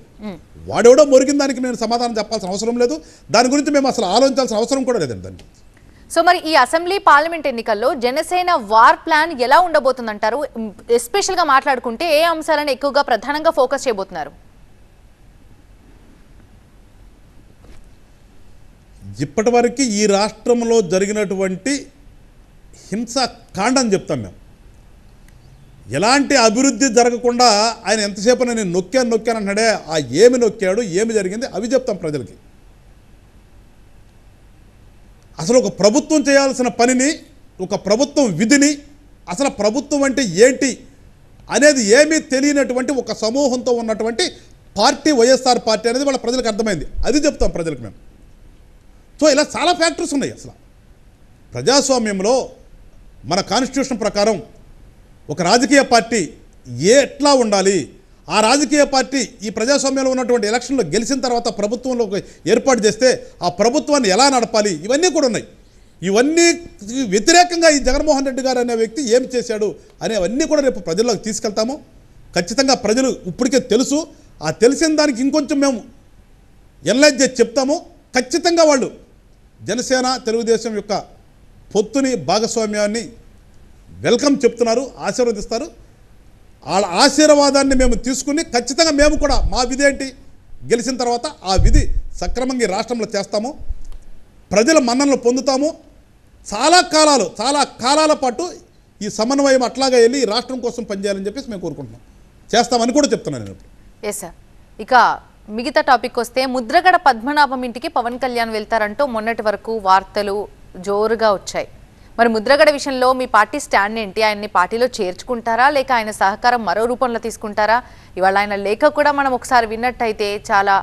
వాడెవడో మొరిగిన దానికి నేను సమాధానం చెప్పాల్సిన అవసరం లేదు. దాని గురించి మేము అసలు ఆలోచించాల్సిన అవసరం కూడా లేదండి దాన్ని. సో మరి ఈ అసెంబ్లీ పార్లమెంట్ ఎన్నికల్లో జనసేన వార్ ప్లాన్ ఎలా ఉండబోతుందంటారు? ఎస్పెషల్గా మాట్లాడుకుంటే ఏ అంశాలను ఎక్కువగా ప్రధానంగా ఫోకస్ చేయబోతున్నారు? ఇప్పటి వరకు ఈ రాష్ట్రంలో జరిగినటువంటి హింసాకాండం చెప్తాం మేము. ఎలాంటి అభివృద్ధి జరగకుండా ఆయన ఎంతసేపు నేను నొక్కాను అంటున్నాడే, ఆ ఏమి నొక్కాడు, ఏమి జరిగింది అవి చెప్తాం ప్రజలకి. అసలు ఒక ప్రభుత్వం చేయాల్సిన పనిని, ఒక ప్రభుత్వం విధిని, అసలు ప్రభుత్వం అంటే ఏంటి అనేది ఏమీ తెలియనటువంటి ఒక సమూహంతో ఉన్నటువంటి పార్టీ వైఎస్ఆర్ పార్టీ అనేది వాళ్ళ ప్రజలకు అర్థమైంది. అది చెప్తాం ప్రజలకు మేము. సో ఇలా చాలా ఫ్యాక్టర్స్ ఉన్నాయి. అసలు ప్రజాస్వామ్యంలో మన కాన్స్టిట్యూషన్ ప్రకారం ఒక రాజకీయ పార్టీ ఎట్లా ఉండాలి, ఆ రాజకీయ పార్టీ ఈ ప్రజాస్వామ్యంలో ఉన్నటువంటి ఎలక్షన్లో గెలిచిన తర్వాత ప్రభుత్వంలో ఏర్పాటు చేస్తే ఆ ప్రభుత్వాన్ని ఎలా నడపాలి, ఇవన్నీ కూడా ఉన్నాయి. ఇవన్నీ వ్యతిరేకంగా ఈ జగన్మోహన్ రెడ్డి గారు అనే వ్యక్తి ఏం చేశాడు అనేవన్నీ కూడా రేపు ప్రజల్లోకి తీసుకెళ్తాము. ఖచ్చితంగా ప్రజలు ఇప్పటికే తెలుసు. ఆ తెలిసిన దానికి ఇంకొంచెం మేము ఎనలైజ్ చేసి చెప్తాము. ఖచ్చితంగా వాళ్ళు జనసేన తెలుగుదేశం యొక్క పొత్తుని, భాగస్వామ్యాన్ని వెల్కమ్ చెప్తున్నారు, ఆశీర్వదిస్తారు. వాళ్ళ ఆశీర్వాదాన్ని మేము తీసుకుని ఖచ్చితంగా మేము కూడా మా విధి ఏంటి, గెలిచిన తర్వాత ఆ విధి సక్రమంగా ఈ రాష్ట్రంలో చేస్తాము. ప్రజల మన్ననలు పొందుతాము. చాలా కాలాల పాటు ఈ సమన్వయం అట్లాగా వెళ్ళి ఈ రాష్ట్రం కోసం పనిచేయాలని చెప్పేసి మేము కోరుకుంటున్నాం. చేస్తామని కూడా చెప్తున్నాను నేను. Yes sir. ఇక మిగతా టాపిక్ వస్తే ముద్రగడ పద్మనాభం ఇంటికి పవన్ కళ్యాణ్ వెళ్తారంటూ మొన్నటి వరకు వార్తలు జోరుగా వచ్చాయి. మరి ముద్రగడ విషయంలో మీ పార్టీ స్టాండ్ ఏంటి? ఆయన్ని పార్టీలో చేర్చుకుంటారా, లేక ఆయన సహకారం మరో రూపంలో తీసుకుంటారా? ఇవాళ ఆయన లేఖ కూడా మనం ఒకసారి విన్నట్టయితే చాలా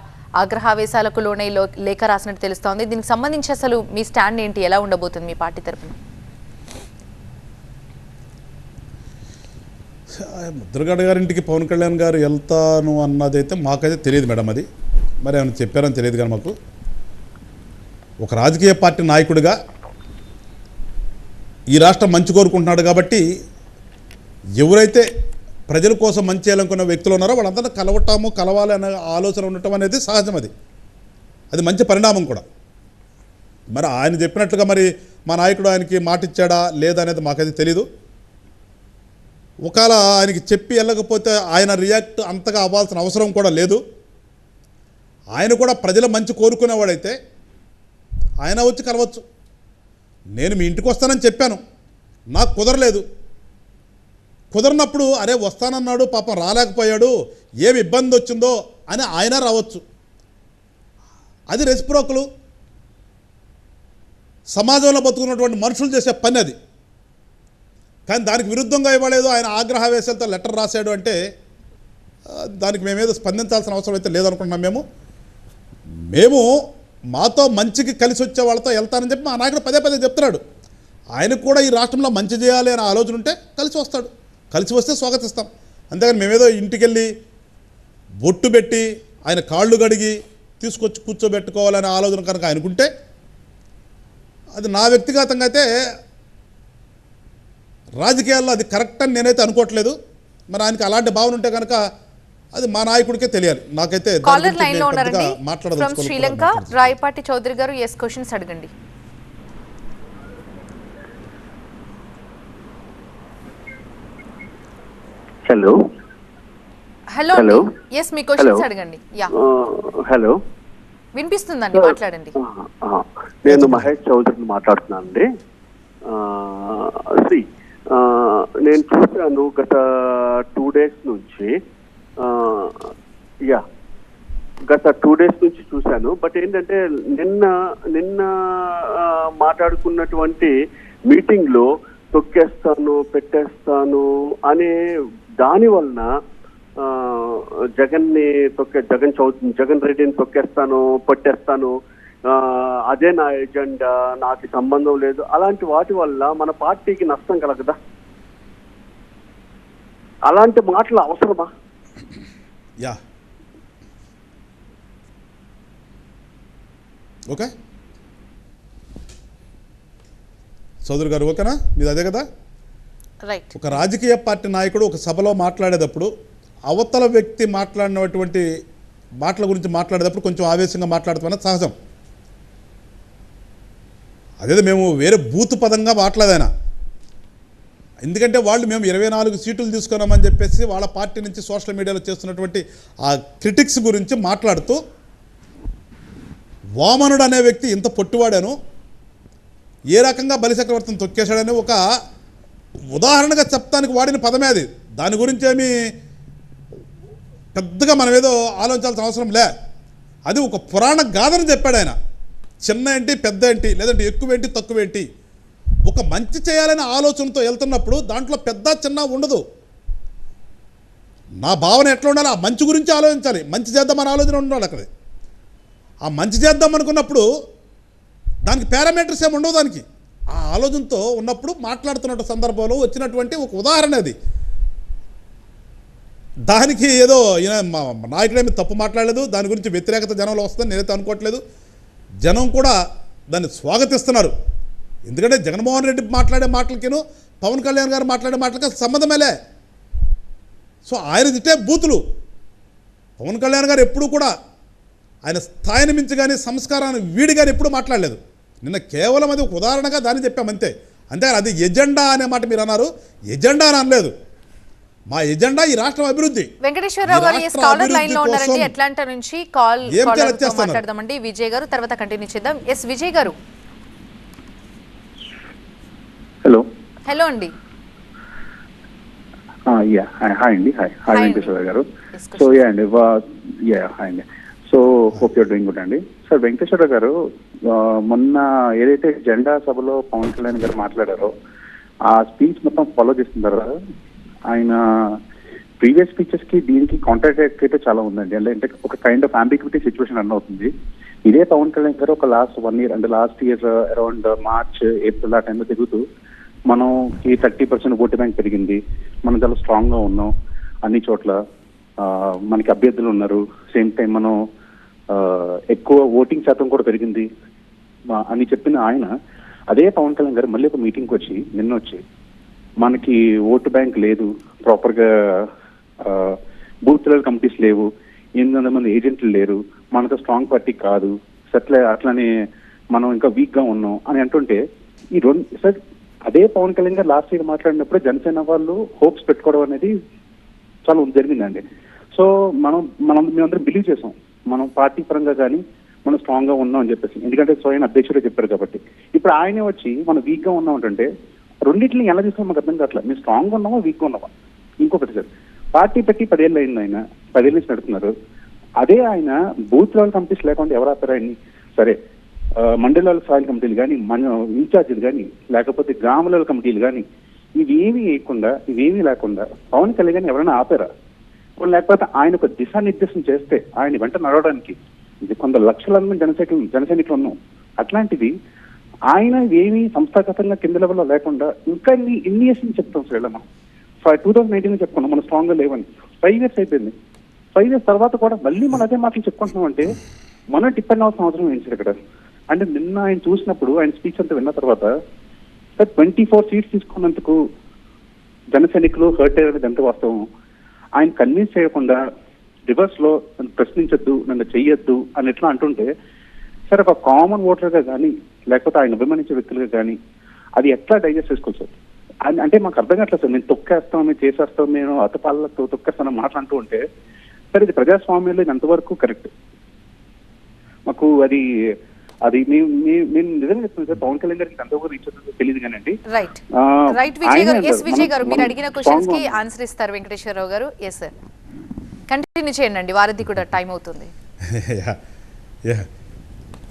ఆగ్రహావేశాలకు లోనే లేఖ రాసినట్టు తెలుస్తోంది. దీనికి సంబంధించి అసలు మీ స్టాండ్ ఏంటి, ఎలా ఉండబోతుంది మీ పార్టీ తరఫున? ముద్రగడ గారింటికి పవన్ కళ్యాణ్ గారు వెళ్తాను అన్నదైతే మాకైతే తెలియదు మేడం. అది మరి ఏమైనా చెప్పారని తెలియదు. కానీ మాకు ఒక రాజకీయ పార్టీ నాయకుడిగా ఈ రాష్ట్రం మంచి కోరుకుంటున్నాడు కాబట్టి ఎవరైతే ప్రజల కోసం మంచి చేయాలనుకున్న వ్యక్తులు ఉన్నారో వాళ్ళందరూ కలవాలి అనే ఆలోచన ఉండటం అనేది సహజం. అది మంచి పరిణామం కూడా. మరి ఆయన చెప్పినట్లుగా మరి మా నాయకుడు ఆయనకి మాట ఇచ్చాడా లేదా అనేది మాకైతే తెలీదు. ఒకవేళ ఆయనకి చెప్పి వెళ్ళకపోతే ఆయన రియాక్ట్ అంతగా అవ్వాల్సిన అవసరం కూడా లేదు. ఆయన కూడా ప్రజల మంచి కోరుకునేవాడైతే ఆయన వచ్చి కలవచ్చు. నేను మీ ఇంటికి వస్తానని చెప్పాను, నాకు కుదరలేదు. కుదరనప్పుడు అరే వస్తానన్నాడు పాపం రాలేకపోయాడు, ఏమి ఇబ్బంది వచ్చిందో అని ఆయన రావచ్చు. అది రెసిప్రోకలు. సమాజంలో బతుకున్నటువంటి మనుషులు చేసే పని అది. కానీ దానికి విరుద్ధంగా ఇవ్వలేదు, ఆయన ఆగ్రహవేశాలతో లెటర్ రాశాడు అంటే దానికి మేమేదో స్పందించాల్సిన అవసరం అయితే లేదనుకుంటున్నాం. మేము మాతో మంచికి కలిసి వచ్చే వాళ్ళతో వెళ్తానని చెప్పి మా నాయకుడు పదే పదే చెప్తున్నాడు. ఆయనకు కూడా ఈ రాష్ట్రంలో మంచి చేయాలి అనే ఆలోచన ఉంటే కలిసి వస్తాడు, కలిసి వస్తే స్వాగతిస్తాం. అంతేగాని మేమేదో ఇంటికెళ్ళి బొట్టు పెట్టి ఆయన కాళ్ళు గడిగి తీసుకొచ్చి కూర్చోబెట్టుకోవాలనే ఆలోచన కనుక ఆయనకుంటే అది నా వ్యక్తిగతంగా అయితే రాజకీయాల్లో అది కరెక్ట్ అని నేనైతే అనుకోవట్లేదు. మరి ఆయనకి అలాంటి భావన ఉంటే కనుక అది మా నాయకుడికే తెలియాలి. నాకైతే కాలర్ లైన్ లో ఉన్నారండి ఫ్రమ్ శ్రీలంక. రాయపాటి చౌదరి గారు ఎస్ క్వశ్చన్స్ అడగండి. హలో హలో ఎస్ మీ క్వశ్చన్స్ అడగండి. యా హలో వినిపిస్తుందండి, మాట్లాడండి. నేను మహేష్ చౌదరిని మాట్లాడుతున్నానండి. నేను చూశాను గత 2 days నుంచి, గత 2 days నుంచి చూశాను. బట్ ఏంటంటే నిన్న మాట్లాడుకున్నటువంటి మీటింగ్లో తొక్కేస్తాను పెట్టేస్తాను అనే దాని వలన జగన్ రెడ్డిని తొక్కేస్తాను పట్టేస్తాను, అదే నా ఎజెండా, నాకు సంబంధం లేదు, అలాంటి వాటి వల్ల మన పార్టీకి నష్టం కలగదా? అలాంటి మాటలు అవసరమా? ఓకే చౌదరి గారు, ఓకేనా? మీది అదే కదా. ఒక రాజకీయ పార్టీ నాయకుడు ఒక సభలో మాట్లాడేటప్పుడు అవతల వ్యక్తి మాట్లాడినటువంటి మాటల గురించి మాట్లాడేటప్పుడు కొంచెం ఆవేశంగా మాట్లాడతామని సహజం. అదే మేము వేరే బూతు పదంగా మాట్లాడాయన. ఎందుకంటే వాళ్ళు మేము 24 సీట్లు తీసుకున్నామని చెప్పేసి వాళ్ళ పార్టీ నుంచి సోషల్ మీడియాలో చేస్తున్నటువంటి ఆ క్రిటిక్స్ గురించి మాట్లాడుతూ వామనుడు అనే వ్యక్తి ఇంత పొట్టివాడాను, ఏ రకంగా బలిచక్రవర్తిని తొక్కేశాడని ఒక ఉదాహరణగా చెప్తానికి వాడిన పదమే అది. దాని గురించి ఏమీ పెద్దగా మనం ఏదో ఆలోచించాల్సిన అవసరం లే. అది ఒక పురాణ గాథను చెప్పాడు ఆయన. చిన్న ఏంటి పెద్ద ఏంటి, లేదంటే ఎక్కువ ఏంటి తక్కువ ఏంటి, ఒక మంచి చేయాలనే ఆలోచనతో వెళ్తున్నప్పుడు దాంట్లో పెద్ద చిన్న ఉండదు. నా భావన ఎట్లా ఉండాలి, ఆ మంచి గురించి ఆలోచించాలి, మంచి చేద్దామని ఆలోచన ఉండాలి. అక్కడ ఆ మంచి చేద్దాం అనుకున్నప్పుడు దానికి పారామీటర్స్ ఏమి ఉండవు. దానికి ఆ ఆలోచనతో ఉన్నప్పుడు మాట్లాడుతున్న సందర్భంలో వచ్చినటువంటి ఒక ఉదాహరణ అది. దానికి ఏదో మా నాయకుడేమి తప్పు మాట్లాడలేదు, దాని గురించి వ్యతిరేకత జనంలో వస్తుందని నేనైతే అనుకోవట్లేదు. జనం కూడా దాన్ని స్వాగతిస్తున్నారు. ఎందుకంటే జగన్మోహన్ రెడ్డి మాట్లాడే మాటలకిను పవన్ కళ్యాణ్ గారు మాట్లాడే మాటలకి సంబంధమేలే. సో ఆయన తిట్టే బూతులు. పవన్ కళ్యాణ్ గారు ఎప్పుడూ కూడా ఆయన స్థాయిని మించి కానీ సంస్కారాన్ని వీడి కానీ ఎప్పుడూ మాట్లాడలేదు. నిన్న కేవలం అది ఒక ఉదాహరణగా దాన్ని చెప్పామంతే. అంతే అది ఎజెండా అనే మాట మీరు అన్నారు, ఎజెండా అని అనలేదు. మా ఎజెండా ఈ రాష్ట్రం అభివృద్ధి. వెంకటేశ్వరరావు గారు స్కాలర్ లైన్ లో ఉన్నారండి అట్లాంటా నుంచి. కాల్ మాట్లాడదామండి విజయ్ గారు, తర్వాత కంటిన్యూ చేద్దాం. ఎస్ విజయ్ గారు. హలో హలో అండి. హాయ్ అండి. హాయ్ వెంకటేశ్వర గారు. సో అండి హాయ్ అండి. So hope you're doing good అండి. సార్ వెంకటేశ్వర గారు, మొన్న ఏదైతే జెండా సభలో పవన్ కళ్యాణ్ గారు మాట్లాడారో ఆ స్పీచ్ మొత్తం ఫాలో చేస్తున్నారు. ఆయన ప్రీవియస్ స్పీచెస్ కి దీనికి కాంట్రాక్ట్ అయితే చాలా ఉందండి. అంటే ఒక kind of ambiguity situation run అవుతుంది. ఇదే పవన్ కళ్యాణ్ గారు ఒక లాస్ట్ 1 year అంటే last year around March April ఆ టైంలో తిరుగుతూ మనకి 30% ఓటు బ్యాంక్ పెరిగింది, మనం చాలా స్ట్రాంగ్ గా ఉన్నాం, అన్ని చోట్ల మనకి అభ్యర్థులు ఉన్నారు, సేమ్ టైం మనం ఎక్కువ ఓటింగ్ శాతం కూడా పెరిగింది అని చెప్పిన ఆయన అదే పవన్ కళ్యాణ్ గారు మళ్ళీ ఒక మీటింగ్కి వచ్చి నిన్న వచ్చి మనకి ఓటు బ్యాంక్ లేదు, ప్రాపర్గా బూత్ లెవెల్ కమిటీస్ లేవు, 800 మంది ఏజెంట్లు లేరు, మనకు స్ట్రాంగ్ పార్టీ కాదు, అట్లానే మనం ఇంకా వీక్ గా ఉన్నాం అని అంటుంటే ఈ సార్ అదే పవన్ కళ్యాణ్ గారు లాస్ట్ ఇయర్ మాట్లాడినప్పుడు జనసేన వాళ్ళు హోప్స్ పెట్టుకోవడం అనేది చాలా జరిగిందండి. సో మేమందరం బిలీవ్ చేసాం మనం పార్టీ పరంగా కానీ మనం స్ట్రాంగ్ గా ఉన్నాం అని చెప్పేసి, ఎందుకంటే స్వయం అధ్యక్షుడే చెప్పారు కాబట్టి. ఇప్పుడు ఆయనే వచ్చి మనం వీక్ గా ఉన్నాం అంటే రెండింటిని ఎలా తీసుకుని మాకు అర్థం కావట్లేదు. మేము స్ట్రాంగ్ గా ఉన్నామా వీక్ గా ఉన్నామా? ఇంకొకటి సార్, పార్టీ పెట్టి 10 ఏళ్ళు అయింది, ఆయన 10 ఏళ్ళ నుంచి నడుపుతున్నారు. అదే ఆయన బూత్ లెవెల్ కమిటీస్ లేకుండా ఎవరు ఆపారు ఆయన్ని? సరే మండలాల స్థాయి కమిటీలు కానీ ఇన్ఛార్జీలు కానీ లేకపోతే గ్రామ లెవెల్ కమిటీలు కానీ ఇవేమీ లేకుండా పవన్ కళ్యాణ్ ఎవరైనా ఆపారా? లేకపోతే ఆయన ఒక దిశానిర్దేశం చేస్తే ఆయన వెంట నడవడానికి ఇది కొంత లక్షల మంది జనసైనికులు ఉన్నాం. అట్లాంటిది ఆయన ఏమీ సంస్థాగతంగా కింద లెవెల్లో లేకుండా ఇంకా ఇన్ని ఇయర్స్ నుంచి చెప్తాం సార్. మనం 2019 చెప్పుకున్నాం మనం స్ట్రాంగ్ గా లేవని. 5 years అయిపోయింది. 5 years తర్వాత కూడా మళ్ళీ మనం అదే మాటలు చెప్పుకుంటున్నాం అంటే మనం డిపెండ్ అవ్వాల్సిన అవసరం ఏంటి ఇక్కడ? అంటే నిన్న ఆయన చూసినప్పుడు ఆయన స్పీచ్ అంతా విన్న తర్వాత 24 seats తీసుకున్నందుకు జన సైనికులు హర్ట్ అయ్యేది ఎంత వాస్తవం? ఆయన కన్విన్స్ చేయకుండా రివర్స్ లో నన్ను ప్రశ్నించద్దు, నన్ను చెయ్యొద్దు అని ఎట్లా అంటుంటే సరే ఒక కామన్ ఓటర్గా కానీ లేకపోతే ఆయన అభిమానించే వ్యక్తులుగా కానీ అది ఎట్లా డైజెస్ట్ చేసుకోవచ్చు సార్? అంటే మాకు అర్థం కావట్లేదు సార్. మేము తొక్కేస్తాం, మేము చేసేస్తాం, మేము అతపాలతో తొక్కేస్తామని మాట్లాడుతూ ఉంటే సరే ఇది ప్రజాస్వామ్యంలో ఇది ఎంతవరకు కరెక్ట్? మాకు అది మేము నిజంగా చెప్తున్నాం సార్. పవన్ కళ్యాణ్ గారికి ఎంతవరకు రీచ్ అవుతుందో తెలియదు కానండి. రైట్ విజయ్ గారు మీరు అడిగిన క్వశ్చన్స్ కి ఆన్సర్ ఇస్తారు వెంకటేశ్వరరావు గారు. ఎస్ సార్, కంటిన్యూ చేయండి, వారధి కూడా టైం అవుతుంది.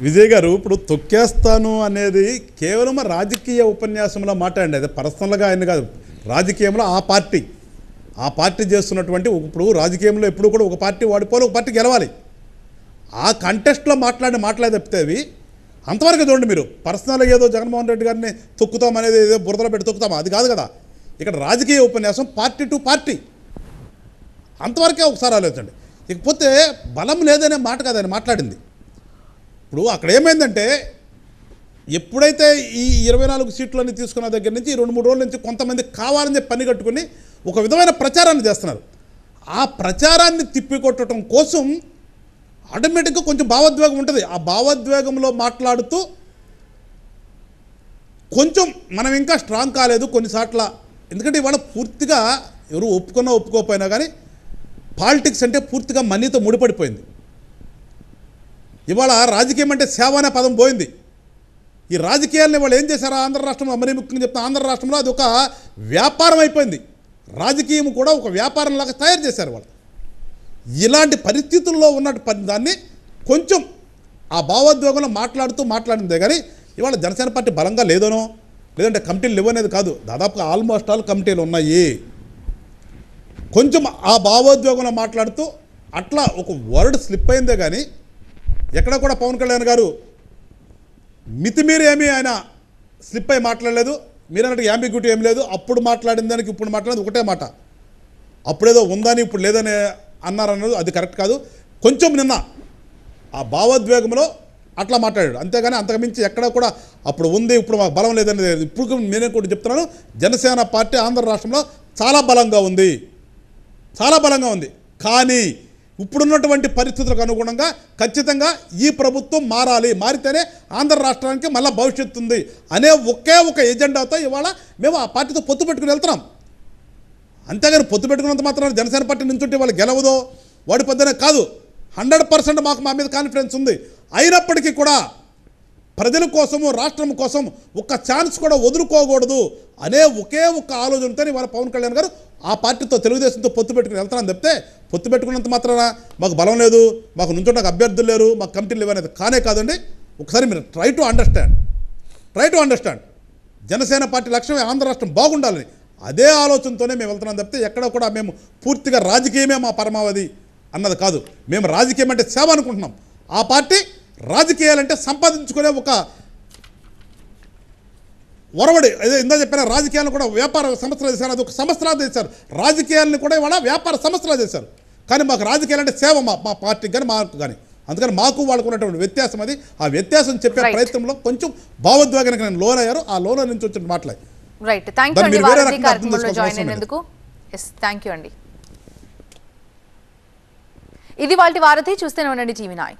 విజయ్ గారు ఇప్పుడు తొక్కేస్తాను అనేది కేవలం రాజకీయ ఉపన్యాసంలో మాట్లాడండి, అది పర్సనల్గా ఆయన కాదు. రాజకీయంలో ఆ పార్టీ చేస్తున్నటువంటి ఇప్పుడు రాజకీయంలో ఎప్పుడు కూడా ఒక పార్టీ ఓడిపోవాలి, ఒక పార్టీ గెలవాలి. ఆ కంటెస్ట్లో మాట్లాడే తప్పితే అంతవరకు చూడండి. మీరు పర్సనల్గా ఏదో జగన్మోహన్ రెడ్డి గారిని తొక్కుతాం అనేది ఏదో బురదలో పెట్టి తొక్కుతామా, అది కాదు కదా. ఇక్కడ రాజకీయ ఉపన్యాసం పార్టీ టు పార్టీ, అంతవరకే ఒకసారి ఆలోచించండి. ఇకపోతే బలం లేదనే మాట కాదు ఆయన మాట్లాడింది. ఇప్పుడు అక్కడ ఏమైందంటే ఎప్పుడైతే ఈ 24 సీట్లని తీసుకున్న దగ్గర నుంచి 2-3 రోజుల నుంచి కొంతమంది కావాలని చెప్పి పని కట్టుకుని ఒక విధమైన ప్రచారాన్ని చేస్తున్నారు. ఆ ప్రచారాన్ని తిప్పికొట్టడం కోసం ఆటోమేటిక్గా కొంచెం భావోద్వేగం ఉంటుంది. ఆ భావోద్వేగంలో మాట్లాడుతూ కొంచెం మనం ఇంకా స్ట్రాంగ్ కాలేదు కొన్నిసార్ల. ఎందుకంటే ఇవాళ పూర్తిగా ఎవరు ఒప్పుకోకపోయినా కానీ పాలిటిక్స్ అంటే పూర్తిగా మనీతో ముడిపడిపోయింది. ఇవాళ రాజకీయం అంటే సేవ అనే పదం పోయింది. ఈ రాజకీయాలని వాళ్ళు ఏం చేశారు ఆంధ్ర రాష్ట్రంలో, మరీ ముఖ్యంగా చెప్తున్నా ఆంధ్ర రాష్ట్రంలో అది ఒక వ్యాపారం అయిపోయింది. రాజకీయం కూడా ఒక వ్యాపారంలాగా తయారు చేశారు వాళ్ళు. ఇలాంటి పరిస్థితుల్లో ఉన్న దాన్ని కొంచెం ఆ భావోద్వేగంలో మాట్లాడిందే కానీ ఇవాళ జనసేన పార్టీ బలంగా లేదనో లేదంటే కమిటీలు లేవనేది కాదు. దాదాపుగా ఆల్మోస్ట్ ఆల్ కమిటీలు ఉన్నాయి. కొంచెం ఆ భావోద్వేగంలో మాట్లాడుతూ అట్లా ఒక వర్డ్ స్లిప్ అయిందే కానీ ఎక్కడ కూడా పవన్ కళ్యాణ్ గారు మితిమీరి ఏమీ ఆయన స్లిప్ అయి మాట్లాడలేదు. మీరు అన్నట్టు యాంబిగ్యూటీ ఏం లేదు. అప్పుడు మాట్లాడిన దానికి ఇప్పుడు మాట్లాడేది ఒకటే మాట. అప్పుడేదో ఉందని ఇప్పుడు లేదని అన్నారన్నది అది కరెక్ట్ కాదు. కొంచెం నిన్న ఆ భావోద్వేగంలో అట్లా మాట్లాడాడు, అంతేగాని అంతకుమించి ఎక్కడ కూడా అప్పుడు ఉంది ఇప్పుడు మాకు బలం లేదని. ఇప్పుడు నేనే కూడా చెప్తున్నాను, జనసేన పార్టీ ఆంధ్ర రాష్ట్రంలో చాలా బలంగా ఉంది, చాలా బలంగా ఉంది. కానీ ఇప్పుడున్నటువంటి పరిస్థితులకు అనుగుణంగా ఖచ్చితంగా ఈ ప్రభుత్వం మారాలి, మారితేనే ఆంధ్ర రాష్ట్రానికి మళ్ళీ భవిష్యత్తు ఉంది అనే ఒకే ఒక ఎజెండాతో ఇవాళ మేము ఆ పార్టీతో పొత్తు పెట్టుకుని వెళ్తున్నాం. అంతేగాని పొత్తు పెట్టుకున్నంత మాత్రం జనసేన పార్టీ నుంచుంటే వాళ్ళు గెలవదో ఓడిపోద్దనే కాదు. 100% మాకు మా మీద కాన్ఫిడెన్స్ ఉంది. అయినప్పటికీ కూడా ప్రజల కోసము రాష్ట్రం కోసం ఒక్క ఛాన్స్ కూడా వదులుకోకూడదు అనే ఒకే ఒక్క ఆలోచనతో ఇవాళ పవన్ కళ్యాణ్ గారు ఆ పార్టీతో తెలుగుదేశంతో పొత్తు పెట్టుకుని వెళ్తానని చెప్తే పొత్తు పెట్టుకున్నంత మాత్రాన మాకు బలం లేదు, మాకు నుంచోడానికి అభ్యర్థులు లేరు, మాకు కమిటీలు లేవు అనేది కానే కాదండి. ఒకసారి మీరు try to understand Janasena party లక్ష్యం ఆంధ్ర రాష్ట్రం బాగుండాలని అదే ఆలోచనతోనే మేము వెళ్తున్నాం తప్పితే ఎక్కడ కూడా మేము పూర్తిగా రాజకీయమే మా పరమావధి అన్నది కాదు. మేము రాజకీయం అంటే సేవ అనుకుంటున్నాం. ఆ పార్టీ రాజకీయాలంటే సంపాదించుకునే ఒక ఒరవడి. అదే ఇందా చెప్పిన రాజకీయాలను కూడా వ్యాపార సంస్థలు చేశారు, అది ఒక సంస్థలా చేశారు. రాజకీయాలను కూడా ఇవాళ వ్యాపార సంస్థలా చేశారు. కానీ మాకు రాజకీయాలంటే సేవ మా పార్టీకి కానీ మాకు కానీ. అందుకని మాకు వాళ్ళకు ఉన్నటువంటి వ్యత్యాసం అది. ఆ వ్యత్యాసం చెప్పే ప్రయత్నంలో కొంచెం భావోద్వేగానికి నేను లోనయ్యారు. ఆ లోన నుంచి వచ్చిన మాట్లాడి రైట్. థ్యాంక్ యూ అండి వారధి కార్యక్రమంలో జాయిన్ అయినందుకు. ఎస్, థ్యాంక్ యూ అండి. ఇది వాళ్ళ వారధి. చూస్తూనే ఉండండి టీవీ9.